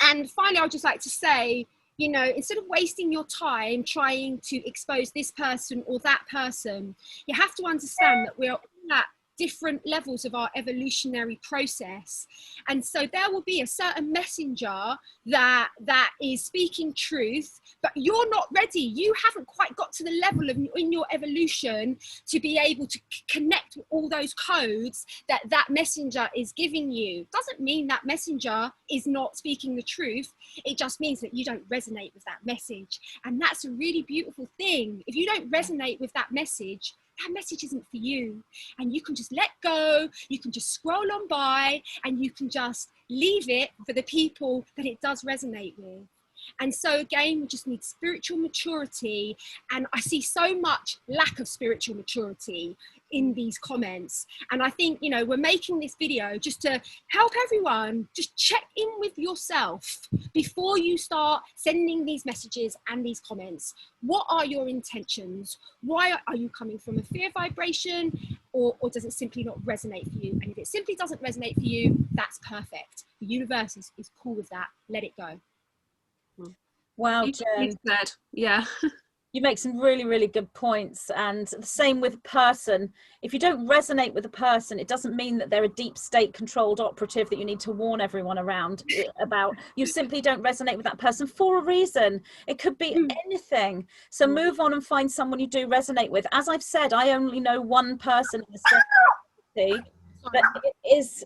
[SPEAKER 2] finally, I would just like to say, you know, instead of wasting your time trying to expose this person or that person, you have to understand that we're all at different levels of our evolutionary process. And so there will be a certain messenger that is speaking truth, but you're not ready. You haven't quite got to the level of in your evolution to be able to connect with all those codes that messenger is giving you. Doesn't mean that messenger is not speaking the truth. It just means that you don't resonate with that message. And that's a really beautiful thing. If you don't resonate with that message isn't for you, and you can just let go, you can just scroll on by, and you can just leave it for the people that it does resonate with. And so again, we just need spiritual maturity, and I see so much lack of spiritual maturity in these comments. And I think, you know, we're making this video just to help everyone just check in with yourself before you start sending these messages and these comments. What are your intentions? Why are you coming from a fear vibration, or does it simply not resonate for you? And if it simply doesn't resonate for you, that's perfect. The universe is cool with that. Let it go.
[SPEAKER 1] Wow, Jen.
[SPEAKER 3] Yeah.
[SPEAKER 1] You make some really, really good points. And the same with a person. If you don't resonate with a person, it doesn't mean that they're a deep state controlled operative that you need to warn everyone around about. You simply don't resonate with that person for a reason. It could be anything. So move on and find someone you do resonate with. As I've said, I only know one person in the city that is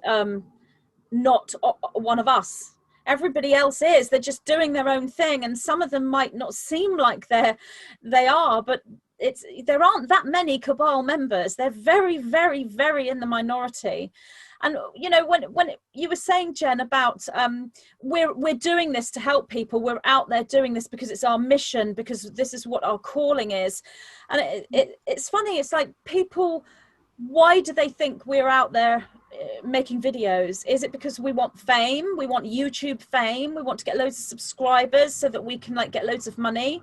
[SPEAKER 1] not one of us. Everybody else is. They're just doing their own thing, and some of them might not seem like they are, but there aren't that many cabal members. They're very, very, very in the minority. And you know, when you were saying, Jen, about we're doing this to help people, we're out there doing this because it's our mission, because this is what our calling is. And it's funny, it's like people, why do they think we're out there making videos? Is it because we want fame? We want YouTube fame? We want to get loads of subscribers so that we can like get loads of money?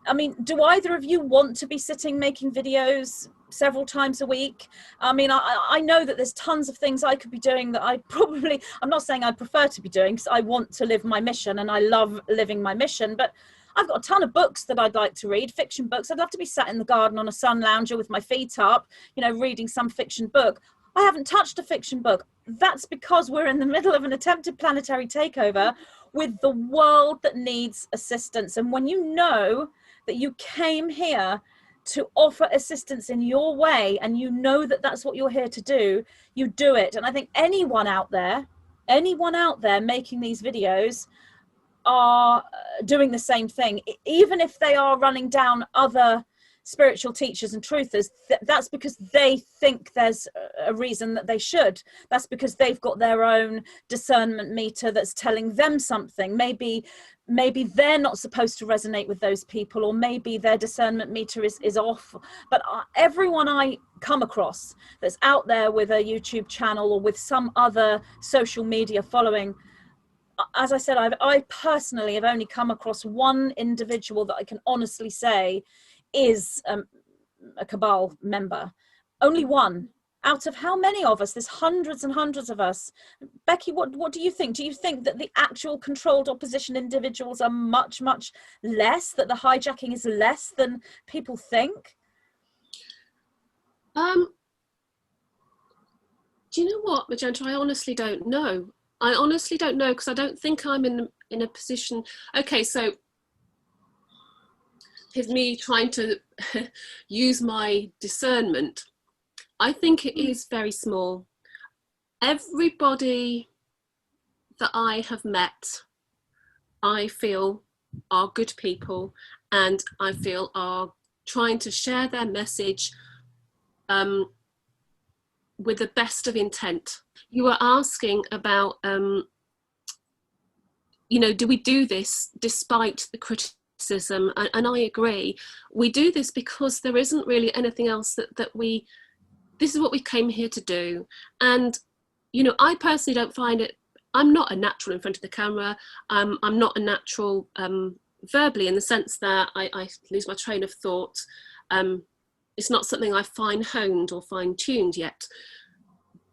[SPEAKER 1] I mean, do either of you want to be sitting making videos several times a week? I mean, I know that there's tons of things I could be doing that I'm not saying I prefer to be doing, because I want to live my mission and I love living my mission, but I've got a ton of books that I'd like to read, fiction books. I'd love to be sat in the garden on a sun lounger with my feet up, you know, reading some fiction book. I haven't touched a fiction book. That's because we're in the middle of an attempted planetary takeover with the world that needs assistance. And when you know that you came here to offer assistance in your way, and you know that that's what you're here to do, you do it. And I think anyone out there making these videos are doing the same thing, even if they are running down other spiritual teachers and truthers. That's because they think there's a reason that they should. That's because they've got their own discernment meter that's telling them something. Maybe they're not supposed to resonate with those people, or maybe their discernment meter is off. But everyone I come across that's out there with a YouTube channel or with some other social media following, as I said, I personally have only come across one individual that I can honestly say is a cabal member. Only one out of how many of us? There's hundreds and hundreds of us. Becky, what do you think? Do you think that the actual controlled opposition individuals are much, much less, that the hijacking is less than people think?
[SPEAKER 3] Do you know what, Magenta? I honestly don't know. I honestly don't know, because I don't think I'm in a position. Okay, so here's me trying to use my discernment. I think it is very small. Everybody that I have met, I feel are good people, and I feel are trying to share their message with the best of intent. You were asking about, you know, do we do this despite the criticism? And I agree. We do this because there isn't really anything else that we, this is what we came here to do. And, you know, I personally don't find it, I'm not a natural in front of the camera. I'm not a natural verbally, in the sense that I lose my train of thought. It's not something I fine honed or fine tuned yet.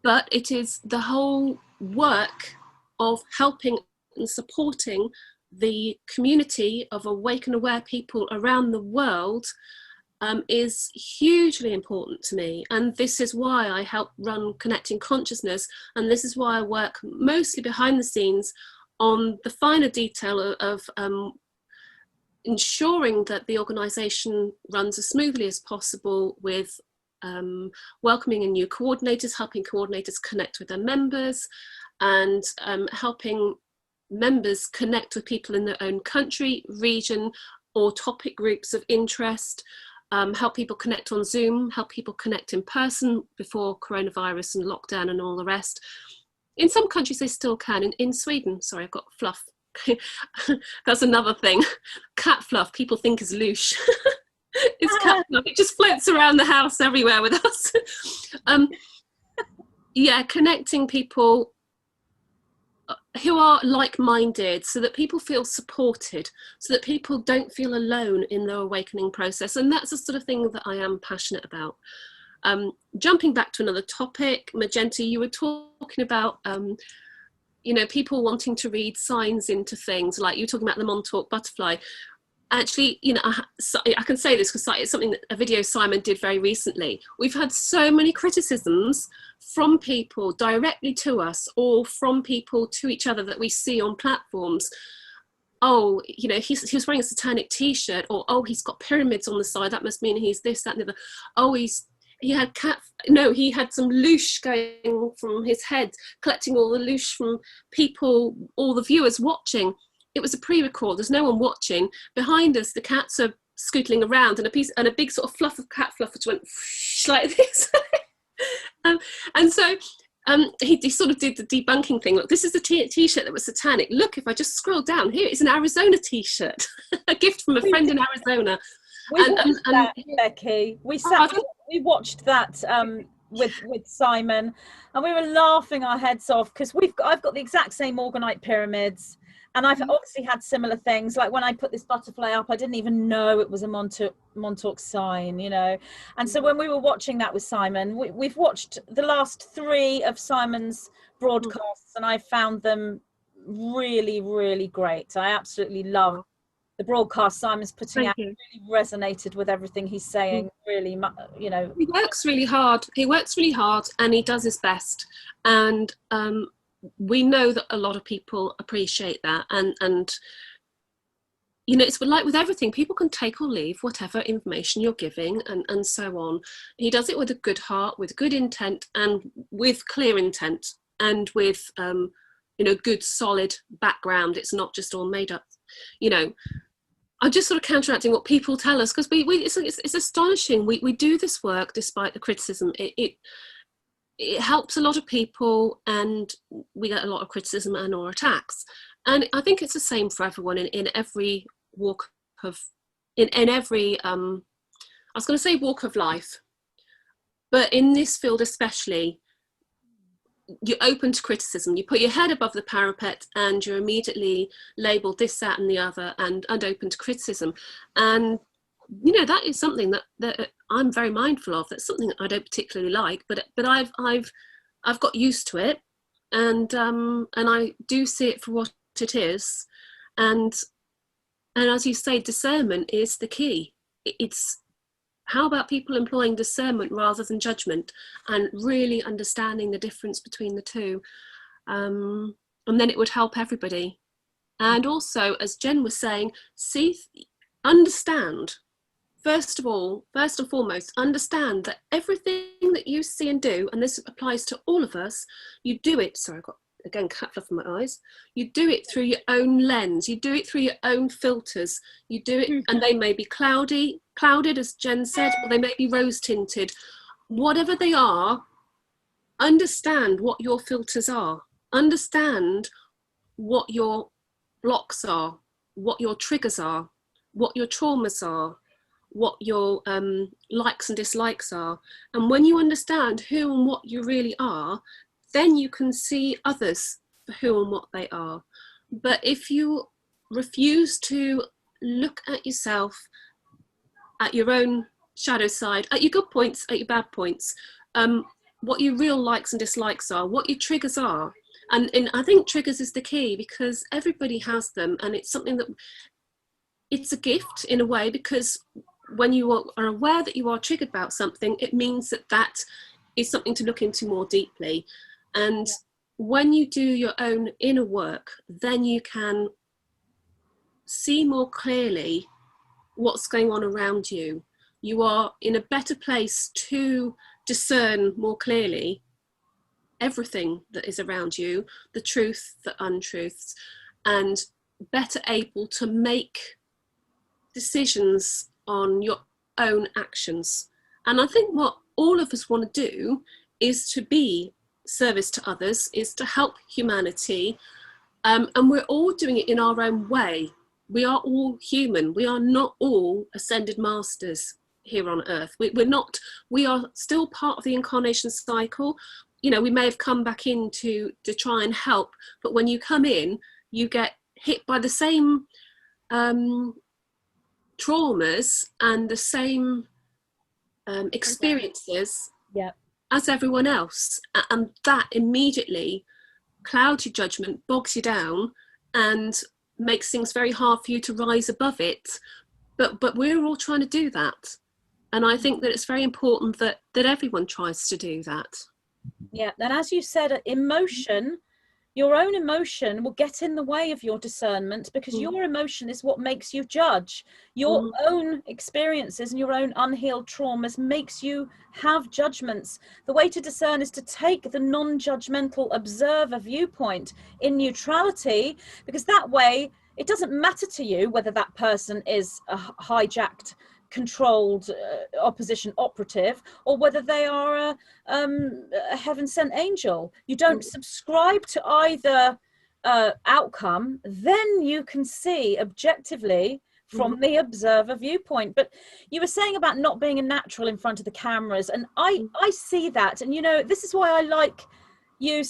[SPEAKER 3] But it is the whole work of helping and supporting the community of awake and aware people around the world is hugely important to me, and this is why I help run Connecting Consciousness, and this is why I work mostly behind the scenes on the finer detail of ensuring that the organisation runs as smoothly as possible, with welcoming in new coordinators, helping coordinators connect with their members, and helping members connect with people in their own country, region, or topic groups of interest, help people connect on Zoom, help people connect in person before coronavirus and lockdown and all the rest. In some countries they still can. In Sweden, sorry, I've got fluff. That's another thing. Cat fluff, people think is louche. It's cat fluff. It just floats around the house everywhere with us. Yeah, connecting people who are like-minded, so that people feel supported, so that people don't feel alone in their awakening process. And that's the sort of thing that I am passionate about. Jumping back to another topic, Magenta, you were talking about you know, people wanting to read signs into things, like you were talking about the Montauk butterfly. Actually, you know, I can say this because it's something that a video Simon did very recently. We've had so many criticisms from people directly to us, or from people to each other that we see on platforms. Oh, you know, he was wearing a satanic t-shirt, or oh, he's got pyramids on the side, that must mean he's this, that, and the other. Oh, he had some loosh going from his head, collecting all the loosh from people, all the viewers watching. It was a pre-record, there's no one watching. Behind us, the cats are scootling around, and a big sort of fluff of cat fluff just went like this. And so he sort of did the debunking thing. Look, this is the t-shirt that was satanic. Look, if I just scroll down here, it's an Arizona t-shirt, a gift from a friend in Arizona.
[SPEAKER 1] We watched that, Becky. We watched that with Simon, and we were laughing our heads off, because I've got the exact same Orgonite pyramids, and I've obviously had similar things. Like when I put this butterfly up, I didn't even know it was a Montauk sign, you know. And so when we were watching that with Simon, we've watched the last 3 of Simon's broadcasts, and I found them really, really great. I absolutely love the broadcast Simon's putting out. Really resonated with everything he's saying. Really, you know,
[SPEAKER 3] he works really hard, and he does his best, and we know that a lot of people appreciate that, and you know, it's like with everything, people can take or leave whatever information you're giving, and so on. He does it with a good heart, with good intent, and with clear intent, and with you know, good solid background. It's not just all made up, you know. I'm just sort of counteracting what people tell us, because it's astonishing. We do this work despite the criticism. It helps a lot of people, and we get a lot of criticism and or attacks. And I think it's the same for everyone in every walk of, in every, I was going to say walk of life, but in this field especially, you're open to criticism. You put your head above the parapet and you're immediately labelled this, that and the other, and open to criticism. And you know, that is something that I'm very mindful of. That's something that I don't particularly like, but I've got used to it, and I do see it for what it is. And as you say, discernment is the key. It's how about people employing discernment rather than judgment, and really understanding the difference between the two, and then it would help everybody. And also, as Jen was saying, understand. First and foremost, understand that everything that you see and do, and this applies to all of us, you do it, sorry, I've got, again, cat fluff in my eyes, you do it through your own lens, you do it through your own filters, you do it, and they may be clouded, as Jen said, or they may be rose tinted. Whatever they are, understand what your filters are, understand what your blocks are, what your triggers are, what your traumas are, what your likes and dislikes are. And when you understand who and what you really are, then you can see others for who and what they are. But if you refuse to look at yourself, at your own shadow side, at your good points, at your bad points, what your real likes and dislikes are, what your triggers are. And I think triggers is the key, because everybody has them, and it's something that, it's a gift in a way, because when you are aware that you are triggered about something, it means that that is something to look into more deeply. And when you do your own inner work, then you can see more clearly what's going on around you. You are in a better place to discern more clearly everything that is around you, the truth, the untruths, and better able to make decisions on your own actions. And I think what all of us want to do is to be service to others, is to help humanity, and we're all doing it in our own way. We are all human. We are not all ascended masters here on earth. We are still part of the incarnation cycle. You know, we may have come back in to try and help, but when you come in, you get hit by the same traumas and the same experiences as everyone else. And that immediately clouds your judgment, bogs you down, and makes things very hard for you to rise above it. But we're all trying to do that. And I think that it's very important that everyone tries to do that.
[SPEAKER 1] Yeah, and as you said, emotion, your own emotion will get in the way of your discernment, because your emotion is what makes you judge. Your own experiences and your own unhealed traumas makes you have judgments. The way to discern is to take the non-judgmental observer viewpoint in neutrality, because that way it doesn't matter to you whether that person is a hijacked, controlled opposition operative, or whether they are a heaven-sent angel. You don't subscribe to either outcome. Then you can see objectively from the observer viewpoint. But you were saying about not being a natural in front of the cameras, and I see that. And you know, this is why I like you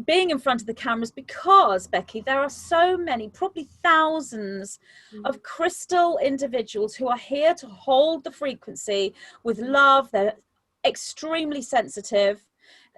[SPEAKER 1] being in front of the cameras, because Becky, there are so many, probably thousands of crystal individuals who are here to hold the frequency with love. They're extremely sensitive.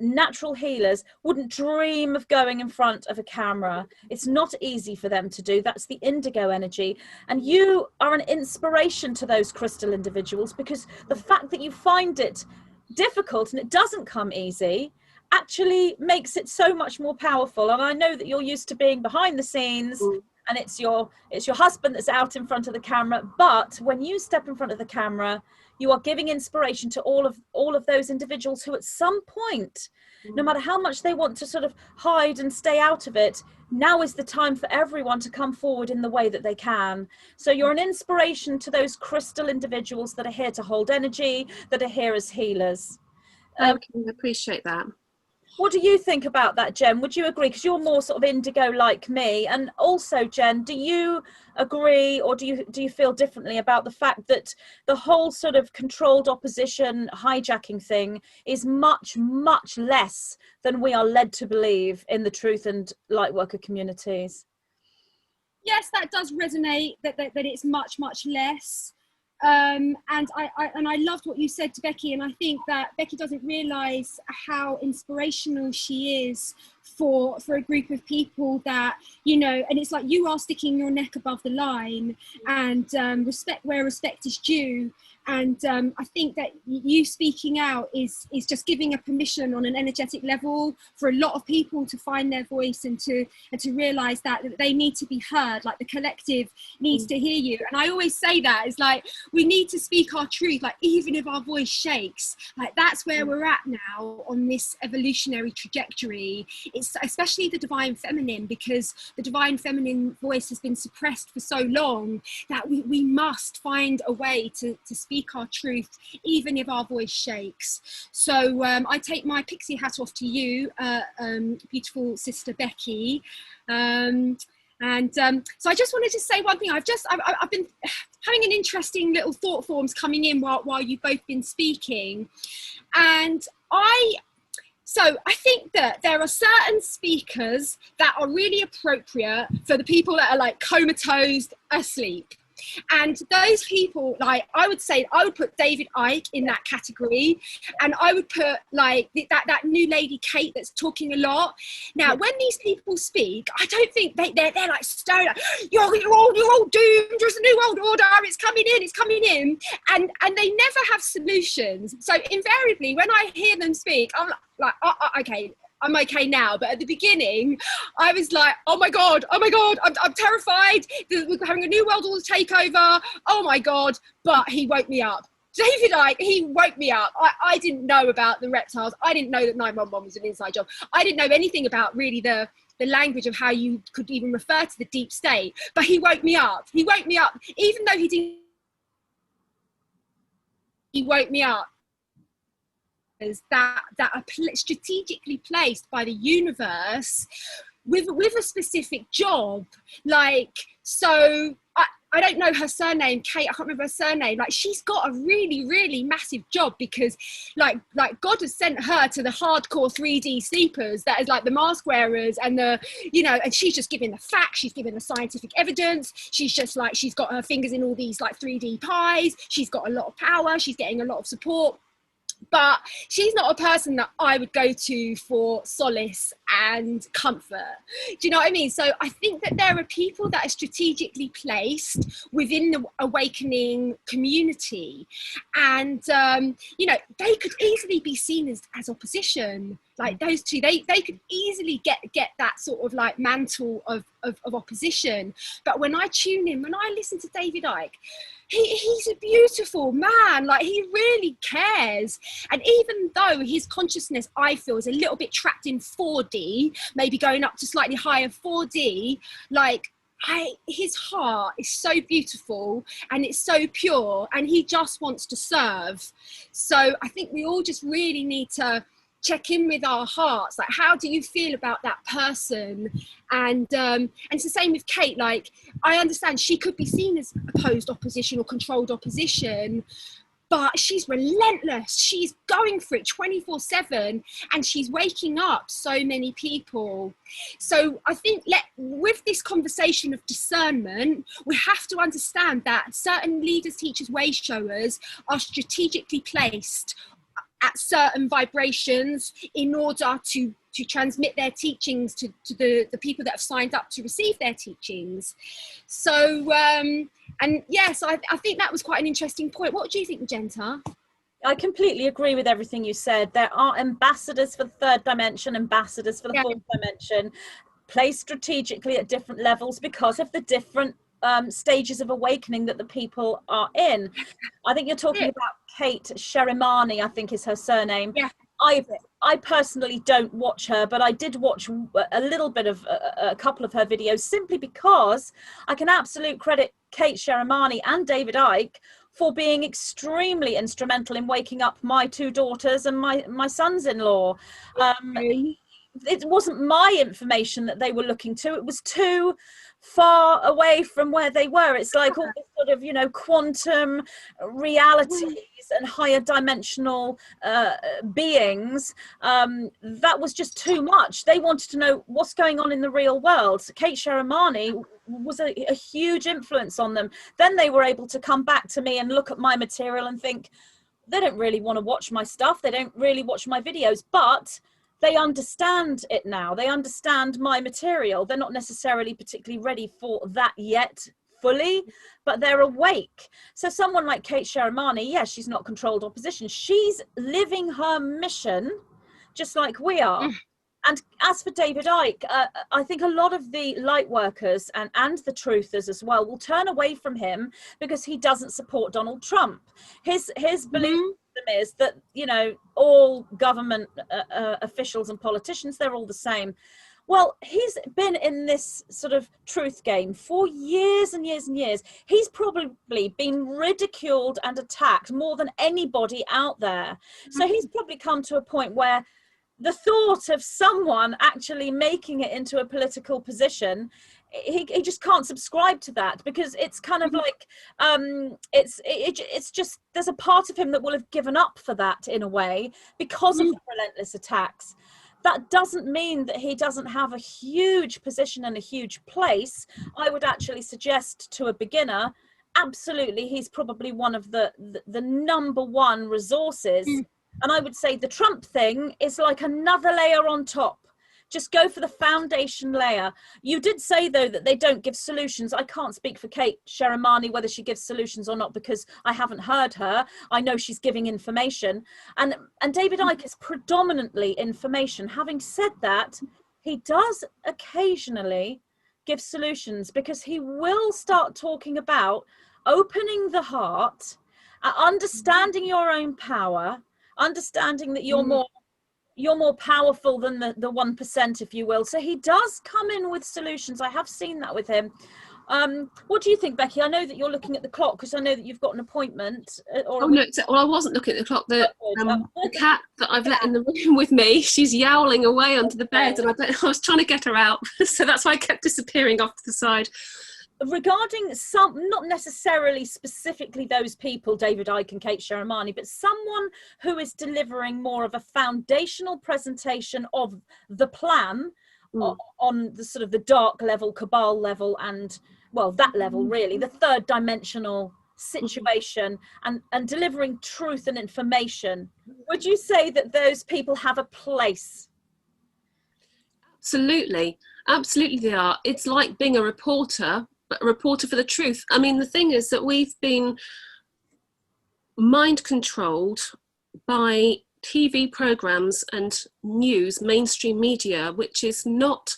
[SPEAKER 1] Natural healers wouldn't dream of going in front of a camera. It's not easy for them to do. That's the indigo energy, and you are an inspiration to those crystal individuals, because the fact that you find it difficult and it doesn't come easy actually makes it so much more powerful. And I know that you're used to being behind the scenes, and it's your husband that's out in front of the camera, but when you step in front of the camera, you are giving inspiration to all of those individuals who at some point, no matter how much they want to sort of hide and stay out of it, now is the time for everyone to come forward in the way that they can. So you're an inspiration to those crystal individuals that are here to hold energy, that are here as healers.
[SPEAKER 3] Thank you, I appreciate that.
[SPEAKER 1] What do you think about that, Jen? Would you agree? Because you're more sort of indigo like me. And also, Jen, do you agree, or do you feel differently about the fact that the whole sort of controlled opposition hijacking thing is much, much less than we are led to believe in the truth and Lightworker communities?
[SPEAKER 2] Yes, that does resonate, that it's much, much less. And I loved what you said to Becky, and I think that Becky doesn't realise how inspirational she is for a group of people that, you know, and it's like you are sticking your neck above the line, and respect where respect is due. And I think that you speaking out is just giving a permission on an energetic level for a lot of people to find their voice and to realise that they need to be heard, like the collective needs to hear you. And I always say that, it's like we need to speak our truth, like even if our voice shakes, like that's where we're at now on this evolutionary trajectory. It's especially the divine feminine, because the divine feminine voice has been suppressed for so long that we must find a way to speak our truth, even if our voice shakes. So I take my pixie hat off to you, beautiful sister Becky. So I just wanted to say one thing. I've been having an interesting little thought forms coming in while you've both been speaking, and I think that there are certain speakers that are really appropriate for the people that are like comatose asleep. And those people, like, I would say, I would put David Icke in that category, and I would put like that new lady Kate that's talking a lot. Now, when these people speak, I don't think they're like stirring, like, you're all doomed, there's a new world order, it's coming in, and they never have solutions. So invariably, when I hear them speak, I'm like, okay, I'm okay now, but at the beginning I was like, oh my god, I'm terrified, we're having a new world order takeover, oh my god. But he woke me up. David Icke, he woke me up. I didn't know about the reptiles. I didn't know that 911 was an inside job. I didn't know anything about really the language of how you could even refer to the deep state. But he woke me up. He woke me up, even though he didn't. He woke me up. That are strategically placed by the universe with a specific job. Like, so I don't know her surname, Kate, I can't remember her surname. Like, she's got a really, really massive job, because like God has sent her to the hardcore 3D sleepers, that is like the mask wearers and the, you know, and she's just giving the facts, she's giving the scientific evidence. She's just like, she's got her fingers in all these like 3D pies. She's got a lot of power. She's getting a lot of support. But she's not a person that I would go to for solace and comfort. Do you know what I mean? So I think that there are people that are strategically placed within the awakening community. And, you know, they could easily be seen as opposition. Like those two, they could easily get that sort of like mantle of opposition. But when I tune in, when I listen to David Icke, he's a beautiful man. Like, he really cares. And even though his consciousness, I feel, is a little bit trapped in 4D, maybe going up to slightly higher 4D, like, his heart is so beautiful and it's so pure, and he just wants to serve. So I think we all just really need to check in with our hearts. Like, how do you feel about that person? And it's the same with Kate. Like, I understand she could be seen as opposed opposition or controlled opposition, but she's relentless. She's going for it 24/7, and she's waking up so many people. So I think with this conversation of discernment, we have to understand that certain leaders, teachers, way showers are strategically placed at certain vibrations in order to transmit their teachings to the people that have signed up to receive their teachings. So, and yes, I think that was quite an interesting point. What do you think, Magenta?
[SPEAKER 1] I completely agree with everything you said. There are ambassadors for the third dimension, ambassadors for the fourth dimension, placed strategically at different levels because of the different stages of awakening that the people are in. I think you're talking about Kate Sherimani, I think is her surname.
[SPEAKER 2] Yeah.
[SPEAKER 1] I personally don't watch her, but I did watch a little bit of a couple of her videos, simply because I can absolute credit Kate Sherimani and David Icke for being extremely instrumental in waking up my two daughters and my sons-in-law. It wasn't my information that they were looking to. It was too far away from where they were. It's like all this sort of, you know, quantum realities and higher dimensional beings. That was just too much. They wanted to know what's going on in the real world. Kate Sherimani was a huge influence on them. Then they were able to come back to me and look at my material and think, they don't really want to watch my stuff. They don't really watch my videos, but they understand it now. They understand my material. They're not necessarily particularly ready for that yet fully, but they're awake. So someone like Kate Sherimani, yes, she's not controlled opposition. She's living her mission just like we are. And as for David Icke, I think a lot of the light workers and the truthers as well will turn away from him because he doesn't support Donald Trump. His belief is that, you know, all government officials and politicians, they're all the same. Well, he's been in this sort of truth game for years and years and years. He's probably been ridiculed and attacked more than anybody out there. So he's probably come to a point where the thought of someone actually making it into a political position, he just can't subscribe to that, because it's kind of like it's just, there's a part of him that will have given up for that in a way because of the relentless attacks. That doesn't mean that he doesn't have a huge position and a huge place. I would actually suggest to a beginner, absolutely, he's probably one of the number one resources. And I would say the Trump thing is like another layer on top. Just go for the foundation layer. You did say, though, that they don't give solutions. I can't speak for Kate Sheramani whether she gives solutions or not, because I haven't heard her. I know she's giving information. And David Icke is predominantly information. Having said that, he does occasionally give solutions, because he will start talking about opening the heart, understanding your own power, understanding that you're more powerful than the 1%, if you will. So he does come in with solutions. I have seen that with him. What do you think, Becky? I know that you're looking at the clock, because I know that you've got an appointment.
[SPEAKER 3] Well, I wasn't looking at the clock. The cat that I've let in the room with me, she's yowling away under the bed, and I was trying to get her out. So that's why I kept disappearing off to the side.
[SPEAKER 1] Regarding some, not necessarily specifically those people, David Icke and Kate Sheramani, but someone who is delivering more of a foundational presentation of the plan on the sort of the dark level, cabal level, and, well, that level really, the third dimensional situation, and delivering truth and information. Would you say that those people have a place?
[SPEAKER 3] Absolutely they are. It's like being a reporter, but a reporter for the truth. I mean, the thing is that we've been mind controlled by TV programs and news, mainstream media, which is not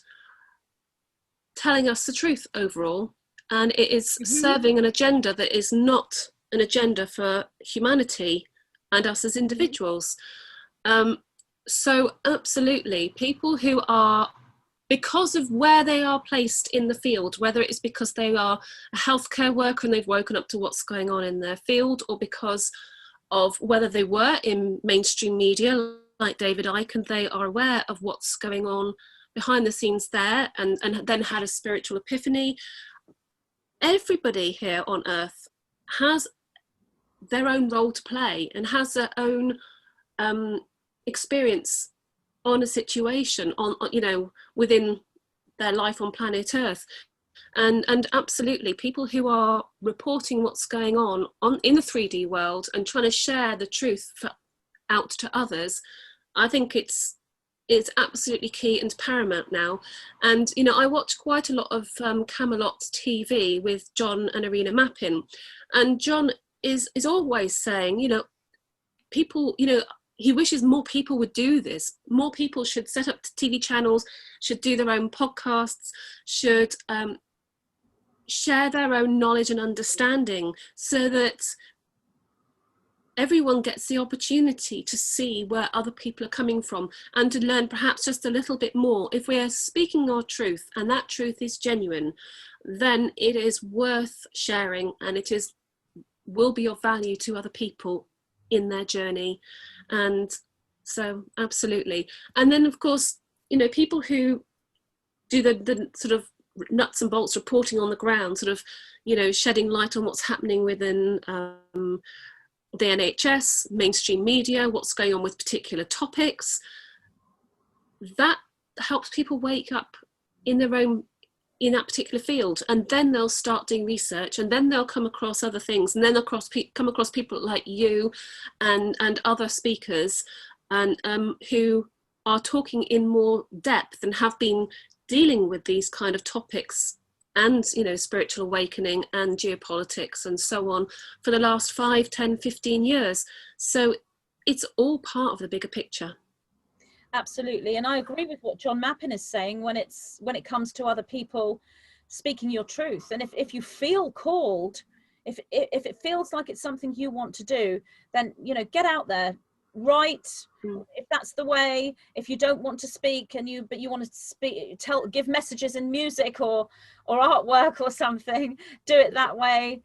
[SPEAKER 3] telling us the truth overall, and it is serving an agenda that is not an agenda for humanity and us as individuals. So absolutely, people who are, because of where they are placed in the field, whether it is because they are a healthcare worker and they've woken up to what's going on in their field, or because of whether they were in mainstream media like David Icke and they are aware of what's going on behind the scenes there, and then had a spiritual epiphany. Everybody here on earth has their own role to play and has their own experience on a situation, on within their life on planet Earth, and absolutely, people who are reporting what's going on in the 3D world and trying to share the truth out to others, I think it's absolutely key and paramount now. And I watch quite a lot of Camelot TV with John and Irina Mappin, and John is always saying, people, he wishes more people would do this. More people should set up TV channels, should do their own podcasts, should share their own knowledge and understanding, so that everyone gets the opportunity to see where other people are coming from and to learn perhaps just a little bit more. If we are speaking our truth and that truth is genuine, then it is worth sharing, and it will be of value to other people in their journey. And so absolutely. And then of course, people who do the sort of nuts and bolts reporting on the ground, sort of, shedding light on what's happening within the NHS, mainstream media, what's going on with particular topics, that helps people wake up in that particular field, and then they'll start doing research, and then they'll come across other things, and then they'll come across people like you and other speakers, and who are talking in more depth and have been dealing with these kind of topics and spiritual awakening and geopolitics and so on for the last 5, 10, 15 years. So it's all part of the bigger picture.
[SPEAKER 1] Absolutely, and I agree with what John Mappin is saying when it comes to other people speaking your truth. And if you feel called, if it feels like it's something you want to do, then get out there, write. If that's the way. If you don't want to speak but you want to speak, give messages in music or artwork or something, do it that way.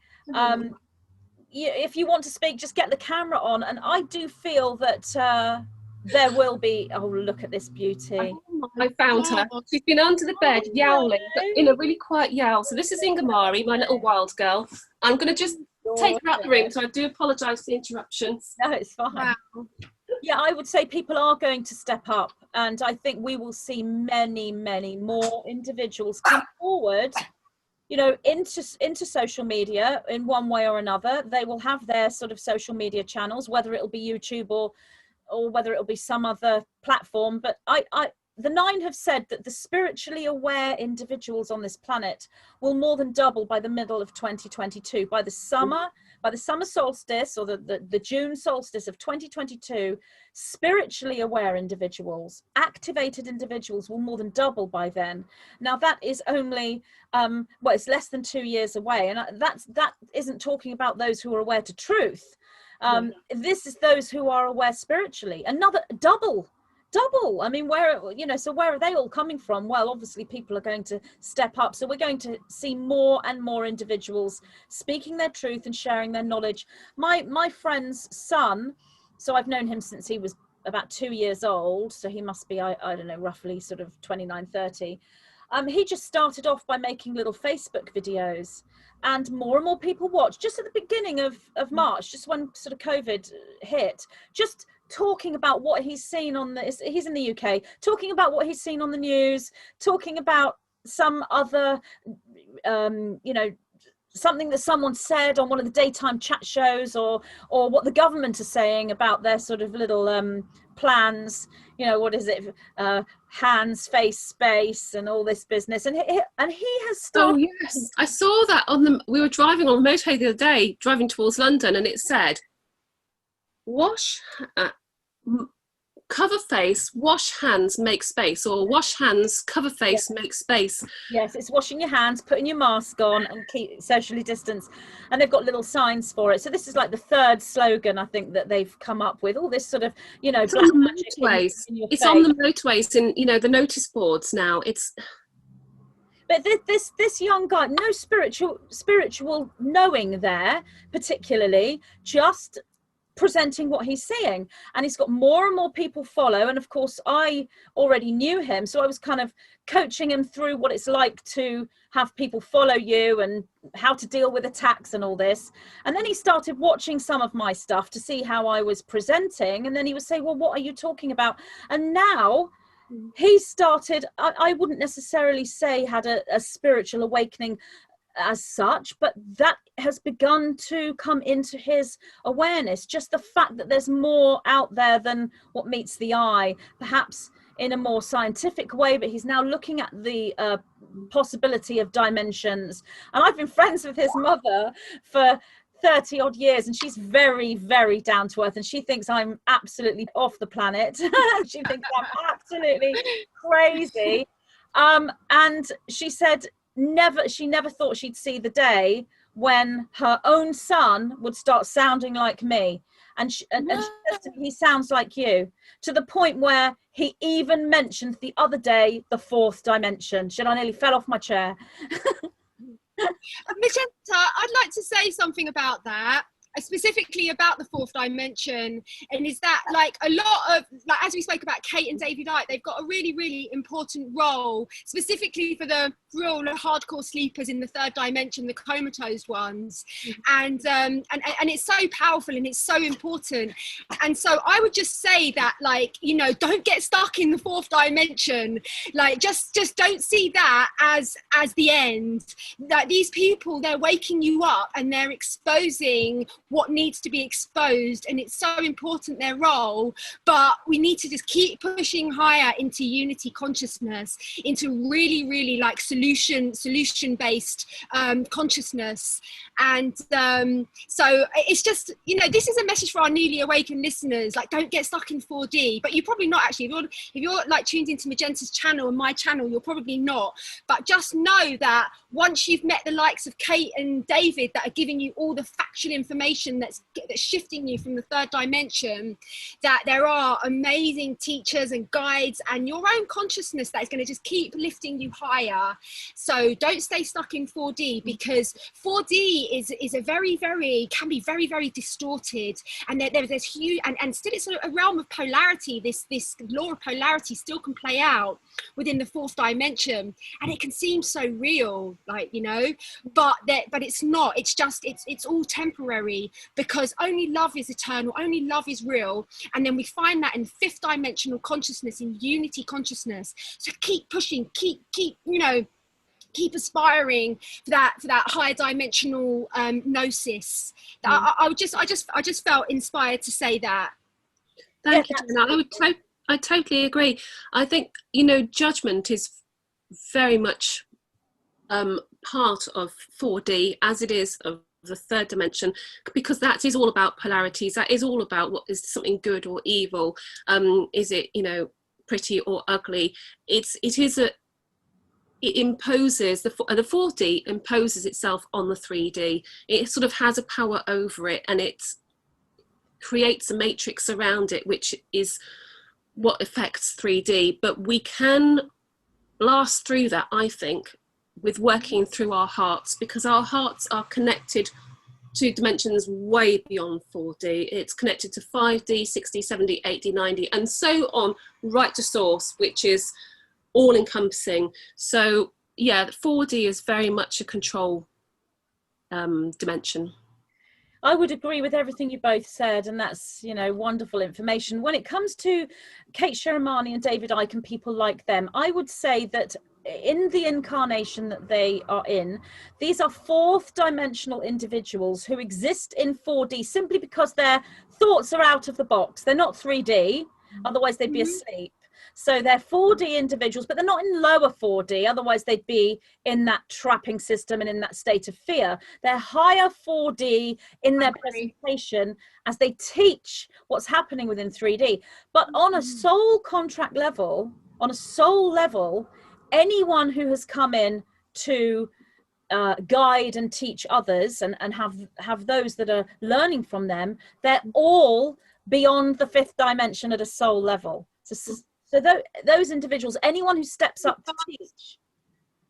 [SPEAKER 1] If you want to speak, just get the camera on. And I do feel that there will be, oh, look at this beauty.
[SPEAKER 3] I found her. She's been under the bed yowling, but in a really quiet yowl. So this is Ingamari, my little wild girl. I'm going to just take her out the room, so I do apologise for the interruptions.
[SPEAKER 1] No, it's fine. Wow. Yeah, I would say people are going to step up, and I think we will see many, many more individuals come forward you know, into social media in one way or another. They will have their sort of social media channels, whether it'll be YouTube or whether it'll be some other platform. But the Nine have said that the spiritually aware individuals on this planet will more than double by the middle of 2022. By the summer solstice, or the June solstice of 2022, spiritually aware individuals, activated individuals, will more than double by then. Now that is only it's less than 2 years away, and that isn't talking about those who are aware to truth. This is those who are aware spiritually. Another double. I mean, where are they all coming from? Well, obviously people are going to step up, so we're going to see more and more individuals speaking their truth and sharing their knowledge. My friend's son, so I've known him since he was about 2 years old, so he must be, I don't know, roughly sort of 29, 30. He just started off by making little Facebook videos, and more people watched just at the beginning of March, just when sort of COVID hit, just talking about what he's seen on he's in the UK, talking about what he's seen on the news, talking about some other, something that someone said on one of the daytime chat shows, or what the government are saying about their sort of little plans, what is it, hands, face, space, and all this business. And he has started.
[SPEAKER 3] Oh yes, I saw that we were driving on the motorway the other day, driving towards London, and it said, cover face, wash hands, make space, or wash hands, cover face, make space.
[SPEAKER 1] Yes, it's washing your hands, putting your mask on, and keep socially distanced. And they've got little signs for it. So this is like the third slogan, I think, that they've come up with. All this sort of,
[SPEAKER 3] it's
[SPEAKER 1] black
[SPEAKER 3] on the
[SPEAKER 1] magic
[SPEAKER 3] motorways.
[SPEAKER 1] in your
[SPEAKER 3] it's
[SPEAKER 1] face.
[SPEAKER 3] on the motorways, in the notice boards now.
[SPEAKER 1] But this young guy, no spiritual knowing there, particularly, just presenting what he's seeing, and he's got more and more people follow. And of course I already knew him, so I was kind of coaching him through what it's like to have people follow you and how to deal with attacks and all this. And then he started watching some of my stuff to see how I was presenting, and then he would say, well, what are you talking about? And now he started, I wouldn't necessarily say had a spiritual awakening as such, but that has begun to come into his awareness. Just the fact that there's more out there than what meets the eye, perhaps in a more scientific way, but he's now looking at the possibility of dimensions. And I've been friends with his mother for 30 odd years, and she's very, very down to earth, and she thinks I'm absolutely off the planet. She thinks I'm absolutely crazy. And she said she never thought she'd see the day when her own son would start sounding like me. And she says to me, he sounds like you, to the point where he even mentioned the other day the fourth dimension. I nearly fell off my chair.
[SPEAKER 2] Magenta, I'd like to say something about that, specifically about the fourth dimension. And is that, like, a lot of, like, as we spoke about Kate and David Icke, they've got a really, really important role, specifically for the real hardcore sleepers in the third dimension, the comatose ones. And it's so powerful and it's so important. And so I would just say that, like, don't get stuck in the fourth dimension. Like, just don't see that as the end. Like, these people, they're waking you up and they're exposing what needs to be exposed, and it's so important, their role. But we need to just keep pushing higher into unity consciousness, into really, really like solution based consciousness. And so it's just, this is a message for our newly awakened listeners. Like, don't get stuck in 4D. But you're probably not, actually. If you're like tuned into Magenta's channel and my channel, you're probably not. But just know that once you've met the likes of Kate and David that are giving you all the factual information that's shifting you from the third dimension, that there are amazing teachers and guides and your own consciousness that is going to just keep lifting you higher. So don't stay stuck in 4D, because 4D is a very, very, can be very, very distorted, and there's huge, and still it's a realm of polarity. This law of polarity still can play out within the fourth dimension, and it can seem so real, like, but it's not. It's just, it's all temporary, because only love is eternal, only love is real. And then we find that in fifth dimensional consciousness, in unity consciousness. So keep pushing, keep keep aspiring for that higher dimensional gnosis. I just felt inspired to say that.
[SPEAKER 3] Thank you, Jenna. I totally agree. I think, judgment is very much part of 4D, as it is of the third dimension, because that is all about polarities. That is all about what is something good or evil. Is it, pretty or ugly? It imposes, the 4D imposes itself on the 3D. It sort of has a power over it, and it creates a matrix around it, which is what affects 3D. But we can blast through that, I think, with working through our hearts, because our hearts are connected to dimensions way beyond 4D. It's connected to 5D, 60, 70, 80, 90, and so on, right to source, which is all encompassing. So yeah, 4D is very much a control dimension.
[SPEAKER 1] I would agree with everything you both said, and that's, wonderful information. When it comes to Kate Sheramani and David Icke and people like them, I would say that in the incarnation that they are in, these are fourth dimensional individuals who exist in 4D simply because their thoughts are out of the box. They're not 3D, otherwise they'd be asleep. So they're 4D individuals, but they're not in lower 4D, otherwise they'd be in that trapping system and in that state of fear. They're higher 4D in their presentation as they teach what's happening within 3D. But on a soul contract level, anyone who has come in to guide and teach others and have those that are learning from them, they're all beyond the fifth dimension at a soul level. So those individuals, anyone who steps up to teach,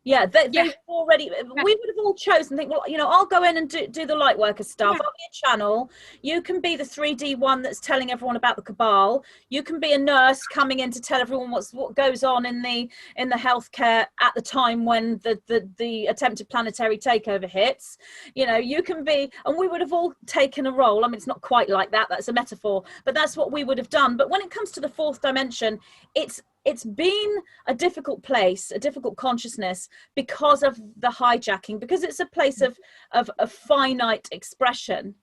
[SPEAKER 1] they've already, we would have all chosen, think, well, I'll go in and do the Lightworker stuff. I'll be a channel. You can be the 3D one that's telling everyone about the cabal. You can be a nurse coming in to tell everyone what goes on in the healthcare at the time when the attempted planetary takeover hits. You can be, and we would have all taken a role. I mean, it's not quite like that. That's a metaphor, but that's what we would have done. But when it comes to the fourth dimension, it's been a difficult place, a difficult consciousness, because of the hijacking, because it's a place of a finite expression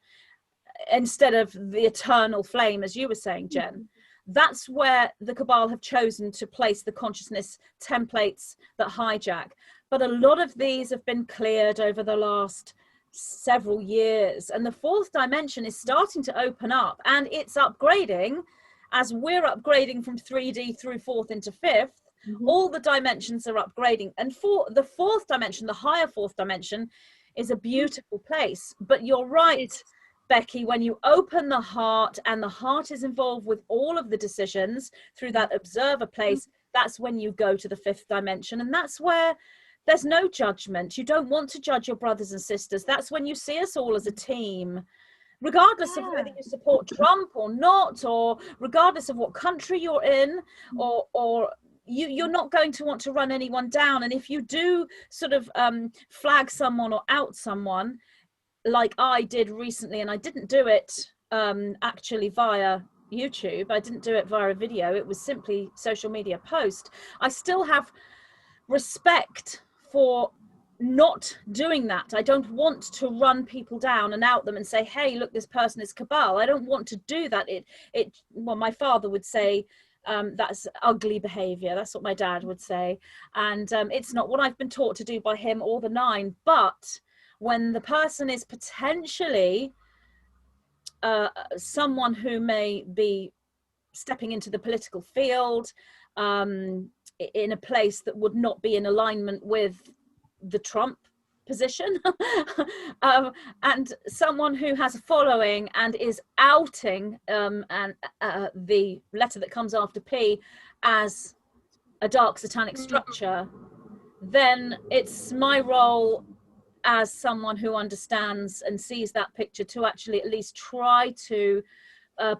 [SPEAKER 1] instead of the eternal flame, as you were saying, Jen. That's where the cabal have chosen to place the consciousness templates that hijack. But a lot of these have been cleared over the last several years, and the fourth dimension is starting to open up, and it's upgrading. As we're upgrading from 3D through fourth into fifth, all the dimensions are upgrading. And for the fourth dimension, the higher fourth dimension, is a beautiful place. But you're right, Becky, when you open the heart, and the heart is involved with all of the decisions through that observer place, that's when you go to the fifth dimension. And that's where there's no judgment. You don't want to judge your brothers and sisters. That's when you see us all as a team. Regardless of whether you support Trump or not, or regardless of what country you're in, or you're not going to want to run anyone down. And if you do sort of flag someone or out someone, like I did recently, and I didn't do it actually via YouTube, I didn't do it via a video, it was simply social media post, I still have respect for not doing that. I don't want to run people down and out them and say, hey, look, this person is cabal. I don't want to do that. Well, my father would say that's ugly behavior. That's what my dad would say. And it's not what I've been taught to do by him or the nine. But when the person is potentially someone who may be stepping into the political field in a place that would not be in alignment with the Trump position, and someone who has a following and is outing the letter that comes after P as a dark satanic structure, then it's my role as someone who understands and sees that picture to actually at least try to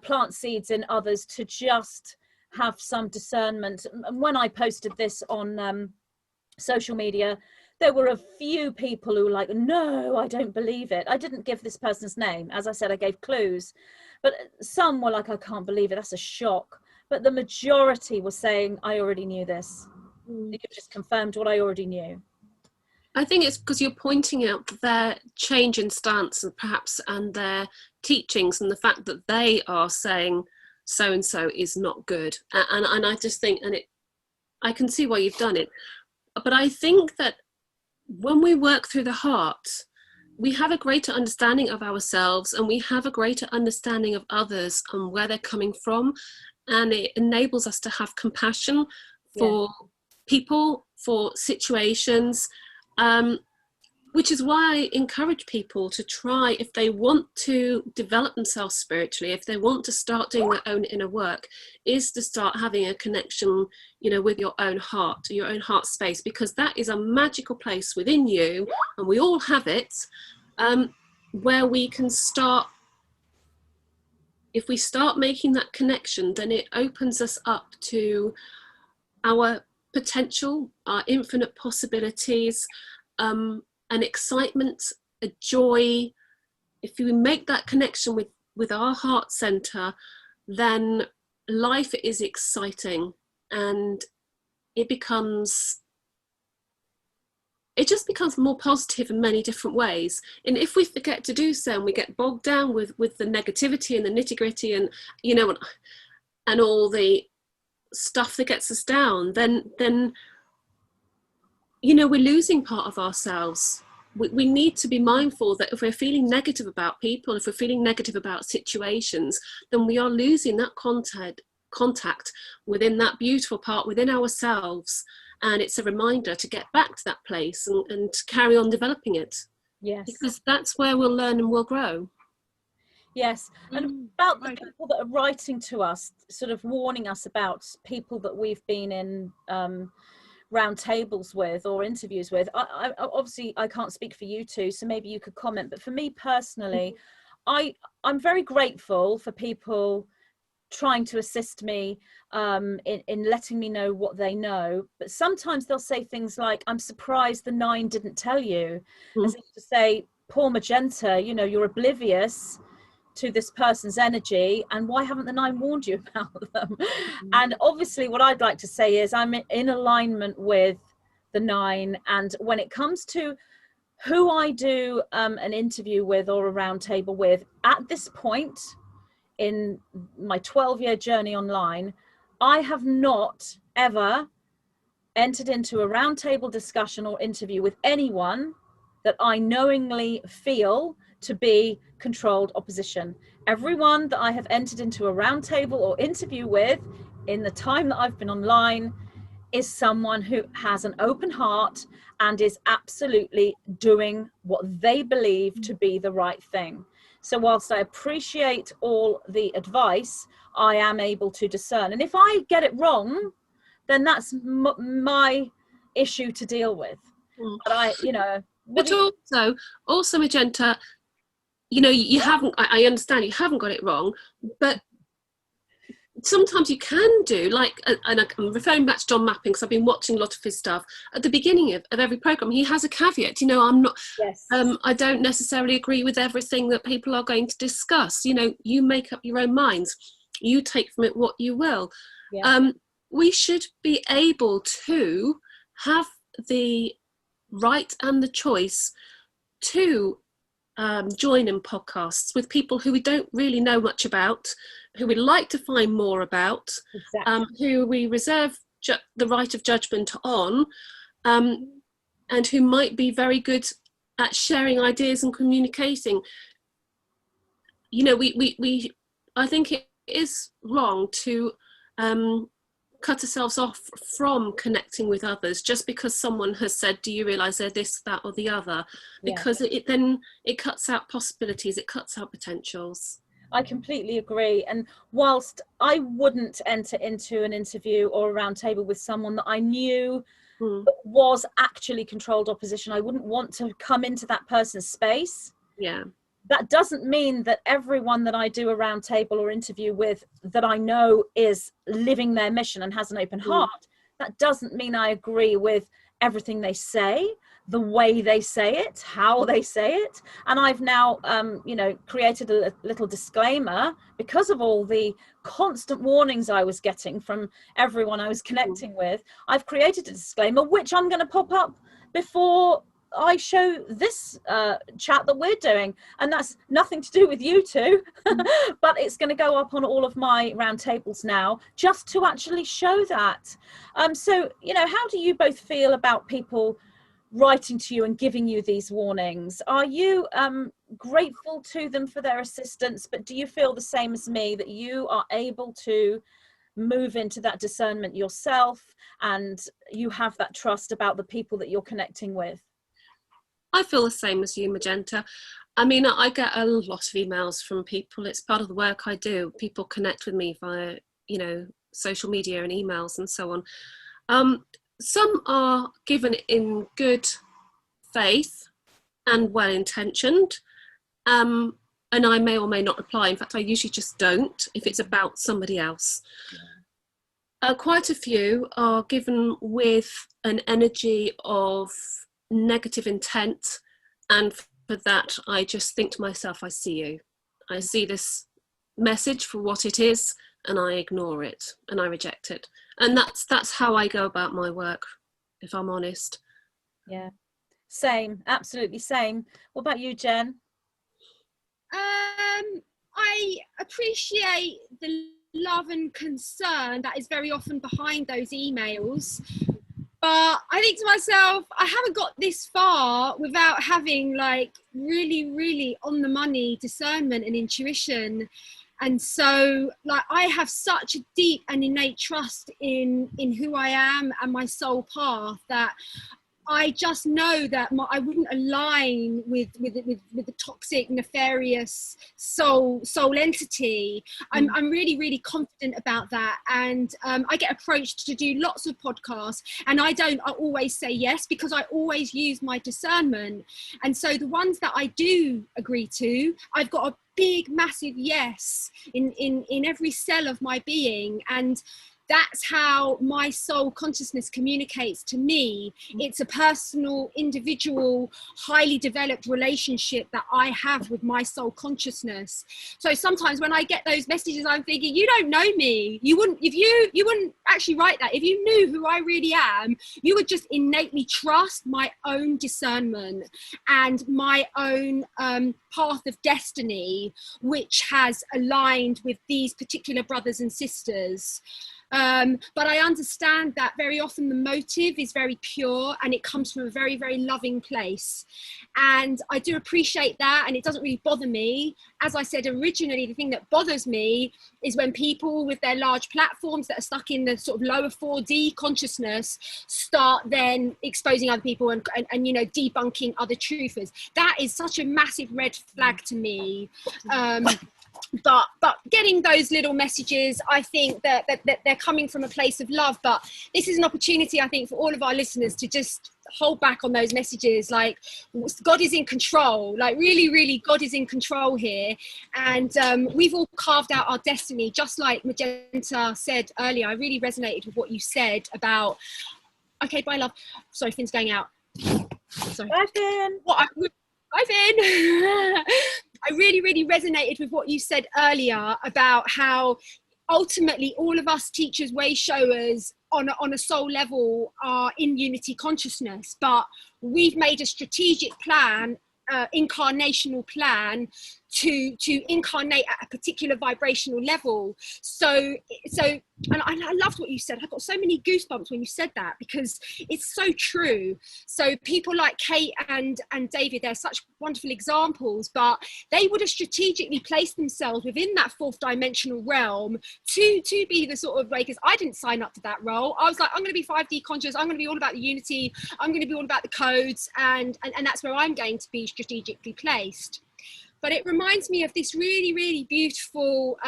[SPEAKER 1] plant seeds in others to just have some discernment. And when I posted this on social media, there were a few people who were like, no, I don't believe it. I didn't give this person's name. As I said, I gave clues. But some were like, I can't believe it. That's a shock. But the majority were saying, I already knew this. You just confirmed what I already knew.
[SPEAKER 3] I think it's because you're pointing out their change in stance and perhaps and their teachings, and the fact that they are saying so and so is not good. And I just think, I can see why you've done it. But I think that when we work through the heart, we have a greater understanding of ourselves, and we have a greater understanding of others and where they're coming from. And it enables us to have compassion for people, for situations, which is why I encourage people to try, if they want to develop themselves spiritually, if they want to start doing their own inner work, is to start having a connection, with your own heart, your own heart space, because that is a magical place within you, and we all have it, where we can start. If we start making that connection, then it opens us up to our potential, our infinite possibilities, an excitement, a joy. If we make that connection with our heart center, then life is exciting, and it just becomes more positive in many different ways. And if we forget to do so, and we get bogged down with the negativity and the nitty-gritty and and all the stuff that gets us down, then we're losing part of ourselves. We need to be mindful that if we're feeling negative about people, if we're feeling negative about situations, then we are losing that contact within that beautiful part within ourselves. And it's a reminder to get back to that place and to carry on developing it.
[SPEAKER 1] Yes.
[SPEAKER 3] Because that's where we'll learn and we'll grow.
[SPEAKER 1] Yes. And about the people that are writing to us, sort of warning us about people that we've been in round tables with or interviews with. I obviously I can't speak for you two, so maybe you could comment. But for me personally, I'm very grateful for people trying to assist me in letting me know what they know. But sometimes they'll say things like, I'm surprised the 9 didn't tell you, as if to say, poor Magenta, you're oblivious to this person's energy, and why haven't the 9 warned you about them? And obviously what I'd like to say is I'm in alignment with the 9, and when it comes to who I do an interview with or a round table with, at this point in my 12-year journey online, I have not ever entered into a round table discussion or interview with anyone that I knowingly feel to be controlled opposition. Everyone that I have entered into a round table or interview with in the time that I've been online is someone who has an open heart and is absolutely doing what they believe to be the right thing. So whilst I appreciate all the advice, I am able to discern. And if I get it wrong, then that's my issue to deal with. But
[SPEAKER 3] also Magenta, you haven't, I understand you haven't got it wrong, but sometimes you can do, and I'm referring back to John Mapping because I've been watching a lot of his stuff. At the beginning of every program, he has a caveat. I'm not, I don't necessarily agree with everything that people are going to discuss. You make up your own minds. You take from it what you will. Yeah. We should be able to have the right and the choice to join in podcasts with people who we don't really know much about, who we'd like to find more about, who we reserve the right of judgment on, and who might be very good at sharing ideas and communicating. I think it is wrong to cut ourselves off from connecting with others just because someone has said, do you realize they're this, that, or the other? Because it cuts out possibilities, it cuts out potentials.
[SPEAKER 1] I completely agree. And whilst I wouldn't enter into an interview or a round table with someone that I knew was actually controlled opposition, I wouldn't want to come into that person's space.
[SPEAKER 3] Yeah.
[SPEAKER 1] That doesn't mean that everyone that I do a round table or interview with that I know is living their mission and has an open heart. That doesn't mean I agree with everything they say, the way they say it, how they say it. And I've now, created a little disclaimer because of all the constant warnings I was getting from everyone I was connecting with. I've created a disclaimer, which I'm going to pop up before I show this chat that we're doing, and that's nothing to do with you two, but it's going to go up on all of my roundtables now, just to actually show that. So, you know, how do you both feel about people writing to you and giving you these warnings? Are you grateful to them for their assistance, but do you feel the same as me, that you are able to move into that discernment yourself and you have that trust about the people that you're connecting with?
[SPEAKER 3] I feel the same as you, Magenta. I mean, I get a lot of emails from people. It's part of the work I do. People connect with me via, you know, social media and emails and so on. Some are given in good faith and well-intentioned, and I may or may not reply. In fact, I usually just don't if it's about somebody else. Quite a few are given with an energy of negative intent, and for that I just think to myself, I see you. I see this message for what it is, and I ignore it and I reject it. And that's how I go about my work, if I'm honest.
[SPEAKER 1] Yeah, same, absolutely same. What about you, Jen?
[SPEAKER 2] I appreciate the love and concern that is very often behind those emails, but I think to myself, I haven't got this far without having like really on the money discernment and intuition. And so like I have such a deep and innate trust in who I am and my soul path, that I just know that I wouldn't align with the toxic, nefarious soul entity. I'm really confident about that, and I get approached to do lots of podcasts, and I always say yes, because I always use my discernment. And so the ones that I do agree to, I've got a big, massive yes in every cell of my being, and that's how my soul consciousness communicates to me. It's a personal, individual, highly developed relationship that I have with my soul consciousness. So sometimes when I get those messages, I'm thinking, you don't know me. You wouldn't actually write that. If you knew who I really am, you would just innately trust my own discernment and my own path of destiny, which has aligned with these particular brothers and sisters. But I understand that very often the motive is very pure and it comes from a very loving place. And I do appreciate that, and it doesn't really bother me. As I said originally, the thing that bothers me is when people with their large platforms that are stuck in the sort of lower 4D consciousness start then exposing other people and you know, debunking other truthers. That is such a massive red flag to me. But getting those little messages, I think that they're coming from a place of love. But this is an opportunity, I think, for all of our listeners to just hold back on those messages. Like, God is in control. Like, really, God is in control here. And we've all carved out our destiny, just like Magenta said earlier. I really resonated with what you said about, okay, bye, love. Sorry, Finn's going out. Sorry.
[SPEAKER 1] Bye, Finn.
[SPEAKER 2] Bye, Finn. I really resonated with what you said earlier about how ultimately all of us teachers, way showers on a soul level are in unity consciousness, but we've made a strategic plan, incarnational plan to incarnate at a particular vibrational level. So and I loved what you said. I got so many goosebumps when you said that, because it's so true. So people like Kate and David, they're such wonderful examples, but they would have strategically placed themselves within that fourth dimensional realm to be the sort of, because I didn't sign up to that role. I was like, I'm going to be 5D conscious. I'm going to be all about the unity. I'm going to be all about the codes, and that's where I'm going to be strategically placed. But it reminds me of this really beautiful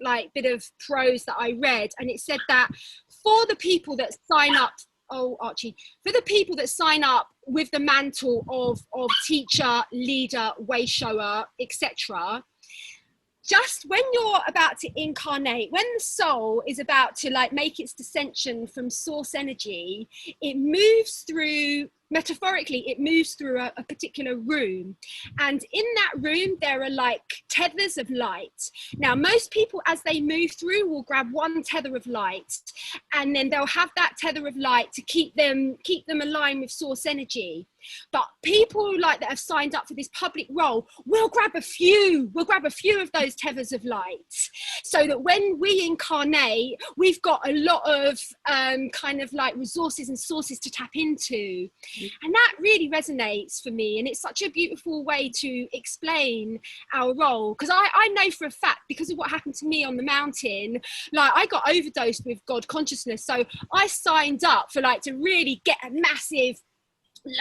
[SPEAKER 2] like bit of prose that I read, and it said that for the people that sign up, for the people that sign up with the mantle of teacher, leader, way shower, etc., just when you're about to incarnate, when the soul is about to like make its descension from source energy, it moves through metaphorically, it moves through a particular room, and in that room there are like tethers of light. Now most people as they move through will grab one tether of light, and then they'll have that tether of light to keep them aligned with source energy. But people like that have signed up for this public role will grab a few of those tethers of light, so that when we incarnate, we've got a lot of kind of like resources and sources to tap into. And that really resonates for me, and it's such a beautiful way to explain our role, because I know for a fact, because of what happened to me on the mountain, like I got overdosed with God consciousness, so I signed up for like to really get a massive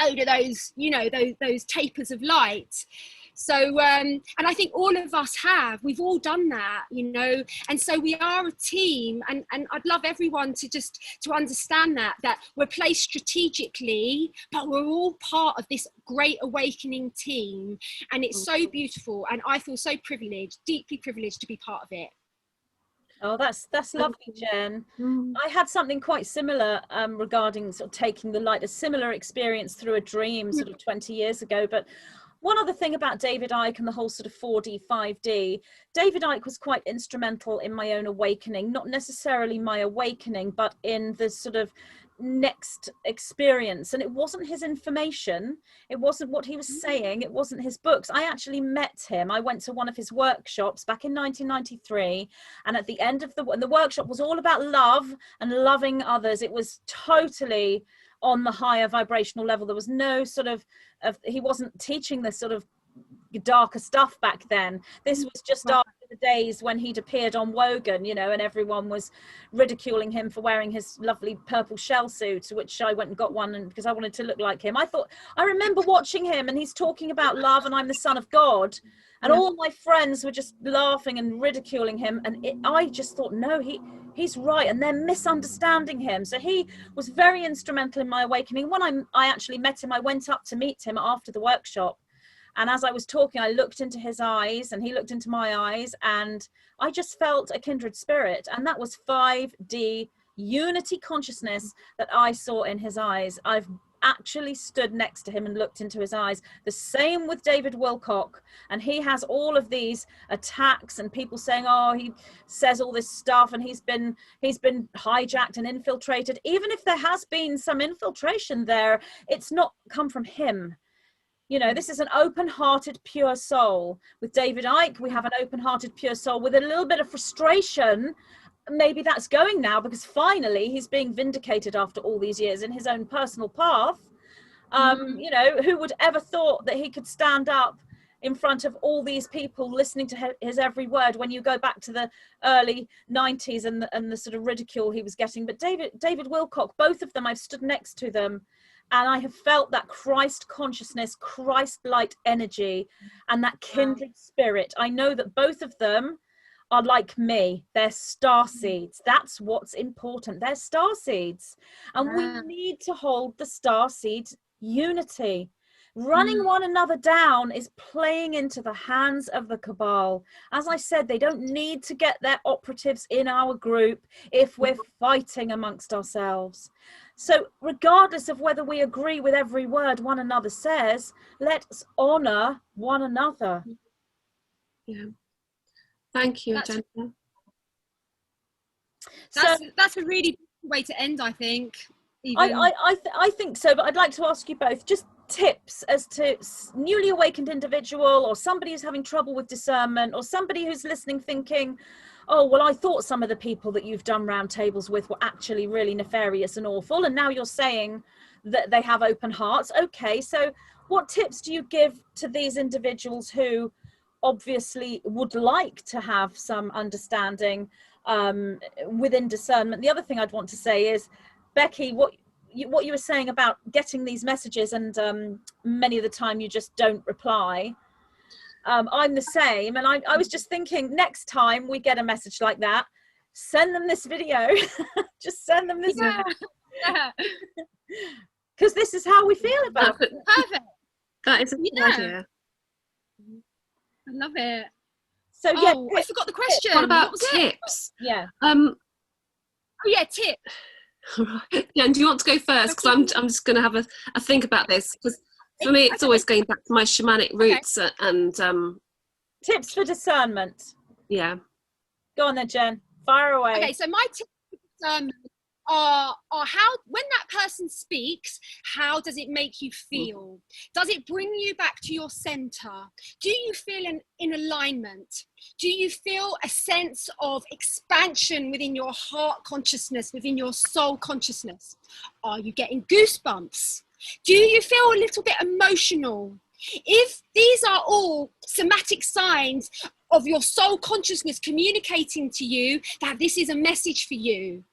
[SPEAKER 2] load of those, you know, those tapers of light. So and I think all of us we've all done that, you know, and so we are a team, and I'd love everyone to understand that we're placed strategically, but we're all part of this great awakening team, and it's so beautiful, and I feel so privileged, deeply privileged to be part of it.
[SPEAKER 1] Oh, that's lovely, Jen. I had something quite similar regarding sort of taking the light, a similar experience through a dream sort of 20 years ago. But one other thing about David Icke and the whole sort of 4D, 5D, David Icke was quite instrumental in my own awakening, not necessarily my awakening, but in the sort of next experience. And it wasn't his information, it wasn't what he was saying, it wasn't his books. I actually met him. I went to one of his workshops back in 1993, and at the end of the workshop was all about love and loving others. It was totally on the higher vibrational level. There was no sort of he wasn't teaching this sort of darker stuff back then. This was just after the days when he'd appeared on Wogan, you know, and everyone was ridiculing him for wearing his lovely purple shell suit, which I went and got one, and because I wanted to look like him. I remember watching him, and he's talking about love and I'm the son of God, and all my friends were just laughing and ridiculing him, and I just thought, no, he's right, and they're misunderstanding him. So he was very instrumental in my awakening. When I actually met him, I went up to meet him after the workshop, and as I was talking, I looked into his eyes and he looked into my eyes, and I just felt a kindred spirit. And that was 5D unity consciousness that I saw in his eyes. I've actually stood next to him and looked into his eyes. The same with David Wilcock, and he has all of these attacks and people saying, oh, he says all this stuff and he's been hijacked and infiltrated. Even if there has been some infiltration there, it's not come from him. You know, this is an open-hearted, pure soul. With David Icke, we have an open-hearted, pure soul with a little bit of frustration. Maybe that's going now, because finally he's being vindicated after all these years in his own personal path. You know, who would ever thought that he could stand up in front of all these people listening to his every word, when you go back to the early 90s and the sort of ridicule he was getting. But David Wilcock, both of them, I've stood next to them, and I have felt that Christ consciousness, Christ light energy, and that kindred spirit. I know that both of them are like me. They're star seeds. That's what's important. They're star seeds. And we need to hold the star seeds unity. Running one another down is playing into the hands of the cabal. As I said, they don't need to get their operatives in our group if we're fighting amongst ourselves. So regardless of whether we agree with every word one another says, let's honor one another.
[SPEAKER 3] Yeah. Thank you, Jennifer.
[SPEAKER 2] That's a really good way to end, I think.
[SPEAKER 1] I think so, but I'd like to ask you both just tips as to newly awakened individual, or somebody who's having trouble with discernment, or somebody who's listening thinking, oh, well, I thought some of the people that you've done round tables with were actually really nefarious and awful, and now you're saying that they have open hearts. Okay, so what tips do you give to these individuals who obviously would like to have some understanding within discernment? The other thing I'd want to say is, Becky, what you were saying about getting these messages, and many of the time you just don't reply. I'm the same, and I was just thinking, next time we get a message like that, send them this video. Just send them this video. Because this is how we feel about it.
[SPEAKER 2] Perfect.
[SPEAKER 3] That is a good idea.
[SPEAKER 2] I love it.
[SPEAKER 1] So yeah,
[SPEAKER 2] I forgot the question.
[SPEAKER 3] What about tips?
[SPEAKER 1] Yeah.
[SPEAKER 2] Oh yeah, tip.
[SPEAKER 3] Right. Yeah, and do you want to go first? Because I'm just going to have a think about this. Because for me, it's always going back to my shamanic roots and
[SPEAKER 1] tips for discernment.
[SPEAKER 3] Yeah.
[SPEAKER 1] Go on then, Jen. Fire away.
[SPEAKER 2] Okay, so my tips for discernment are how, when that person speaks, how does it make you feel? Does it bring you back to your center? Do you feel in alignment? Do you feel a sense of expansion within your heart consciousness, within your soul consciousness? Are you getting goosebumps? Do you feel a little bit emotional? If these are all somatic signs of your soul consciousness communicating to you that this is a message for you.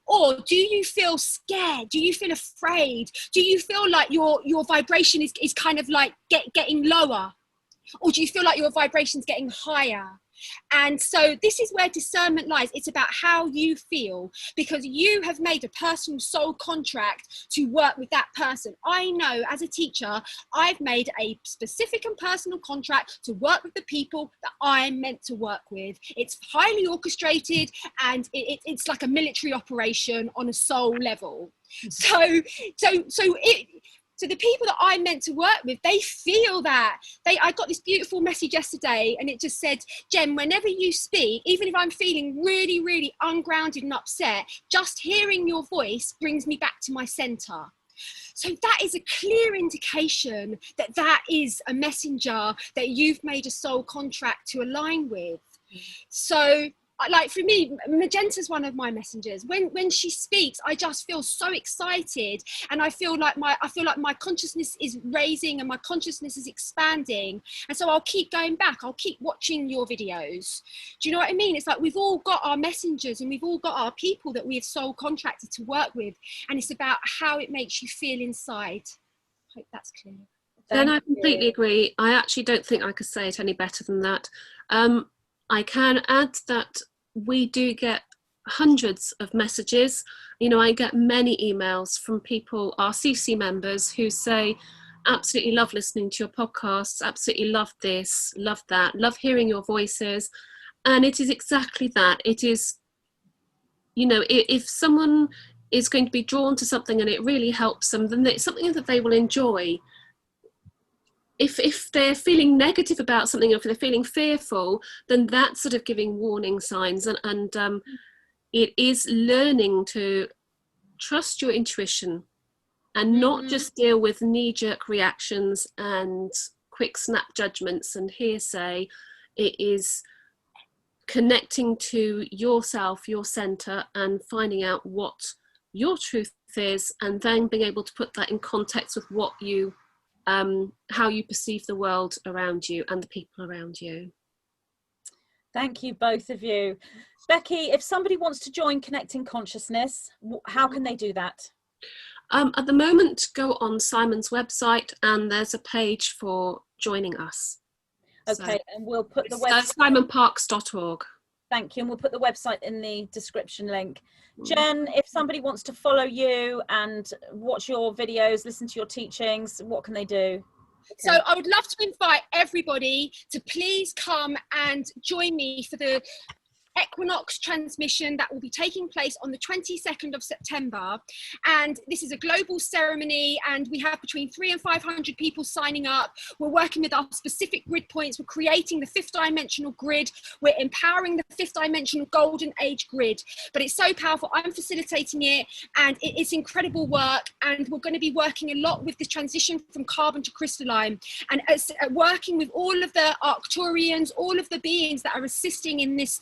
[SPEAKER 2] Or do you feel scared? Do you feel afraid? Do you feel like your vibration is kind of like getting lower? Or do you feel like your vibration's getting higher? And so this is where discernment lies. It's about how you feel, because you have made a personal soul contract to work with that person. I know as a teacher, I've made a specific and personal contract to work with the people that I'm meant to work with. It's highly orchestrated, and it's like a military operation on a soul level. So the people that I'm meant to work with, they feel that. I got this beautiful message yesterday, and it just said, Jen, whenever you speak, even if I'm feeling really, really ungrounded and upset, just hearing your voice brings me back to my center. So that is a clear indication that that is a messenger that you've made a soul contract to align with. So, like for me, Magenta's one of my messengers. When she speaks, I just feel so excited, and I feel like my consciousness is raising and my consciousness is expanding. And so I'll keep going back. I'll keep watching your videos. Do you know what I mean? It's like we've all got our messengers, and we've all got our people that we have soul contracted to work with, and it's about how it makes you feel inside. I hope that's clear.
[SPEAKER 3] Then I completely agree. I actually don't think I could say it any better than that. I can add that we do get hundreds of messages. You know, I get many emails from people, our CC members, who say, absolutely love listening to your podcasts, absolutely love this, love that, love hearing your voices. And it is exactly that. It is, you know, if someone is going to be drawn to something and it really helps them, then it's something that they will enjoy. If they're feeling negative about something, or if they're feeling fearful, then that's sort of giving warning signs. And it is learning to trust your intuition and not just deal with knee-jerk reactions and quick snap judgments and hearsay. It is connecting to yourself, your center, and finding out what your truth is, and then being able to put that in context with what you how you perceive the world around you and the people around you.
[SPEAKER 1] Thank you, both of you. Becky, if somebody wants to join Connecting Consciousness, how can they do that?
[SPEAKER 3] At the moment, go on Simon's website and there's a page for joining us.
[SPEAKER 1] Okay,
[SPEAKER 3] so,
[SPEAKER 1] and we'll put the website.
[SPEAKER 3] simonparkes.org.
[SPEAKER 1] Thank you, and we'll put the website in the description link. Jen, if somebody wants to follow you and watch your videos, listen to your teachings, what can they do?
[SPEAKER 2] So I would love to invite everybody to please come and join me for the Equinox Transmission that will be taking place on the 22nd of September. And this is a global ceremony, and we have between 300 and 500 people signing up. We're working with our specific grid points. We're creating the 5th dimensional grid. We're empowering the 5th dimensional golden age grid. But it's so powerful. I'm facilitating it, and it's incredible work. And we're going to be working a lot with the transition from carbon to crystalline, and working with all of the Arcturians, all of the beings that are assisting in this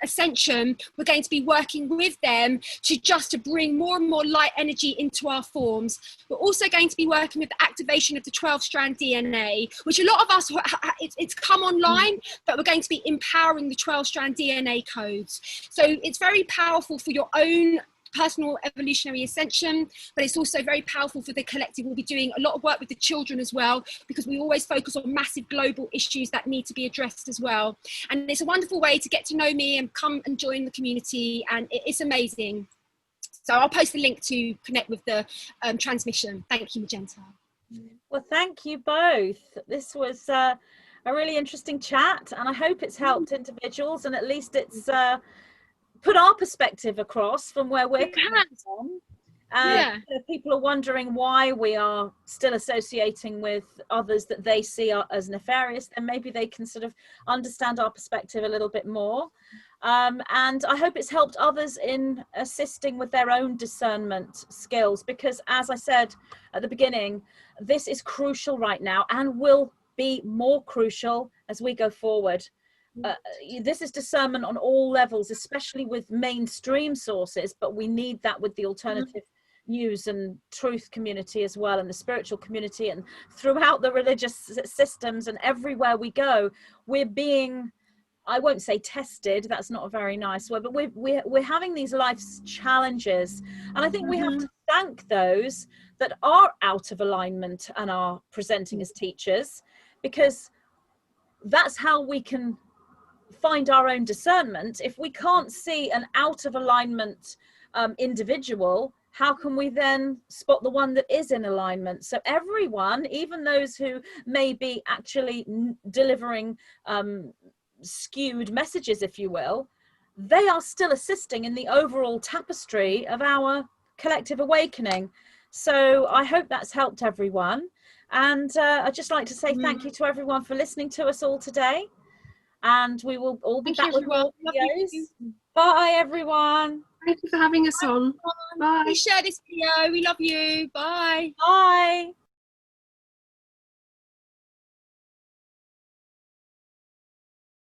[SPEAKER 2] ascension. We're going to be working with them to bring more and more light energy into our forms. We're also going to be working with the activation of the 12-strand DNA, which a lot of us, it's come online, but we're going to be empowering the 12-strand DNA codes. So it's very powerful for your own personal evolutionary ascension, but it's also very powerful for the collective. We'll be doing a lot of work with the children as well, because we always focus on massive global issues that need to be addressed as well. And it's a wonderful way to get to know me and come and join the community, and it's amazing. So I'll post the link to connect with the transmission. Thank you, Magenta.
[SPEAKER 1] Well, thank you both. This was a really interesting chat, and I hope it's helped individuals, and at least it's put our perspective across from where we're coming from.
[SPEAKER 2] Yeah.
[SPEAKER 1] If people are wondering why we are still associating with others that they see as nefarious, then maybe they can sort of understand our perspective a little bit more. And I hope it's helped others in assisting with their own discernment skills, because as I said at the beginning, this is crucial right now and will be more crucial as we go forward. This is discernment on all levels, especially with mainstream sources, but we need that with the alternative news and truth community as well, and the spiritual community, and throughout the religious systems, and everywhere we go we're being, I won't say tested, that's not a very nice word, but we're having these life's challenges, and I think we have to thank those that are out of alignment and are presenting as teachers, because that's how we can find our own discernment. If we can't see an out of alignment individual, how can we then spot the one that is in alignment? So everyone, even those who may be actually delivering skewed messages, if you will, they are still assisting in the overall tapestry of our collective awakening. So I hope that's helped everyone. And I'd just like to say thank you to everyone for listening to us all today. And we will all be back with more videos. Bye, everyone.
[SPEAKER 3] Thank you for having us on. Bye.
[SPEAKER 2] Please share this video. We love you. Bye.
[SPEAKER 1] Bye.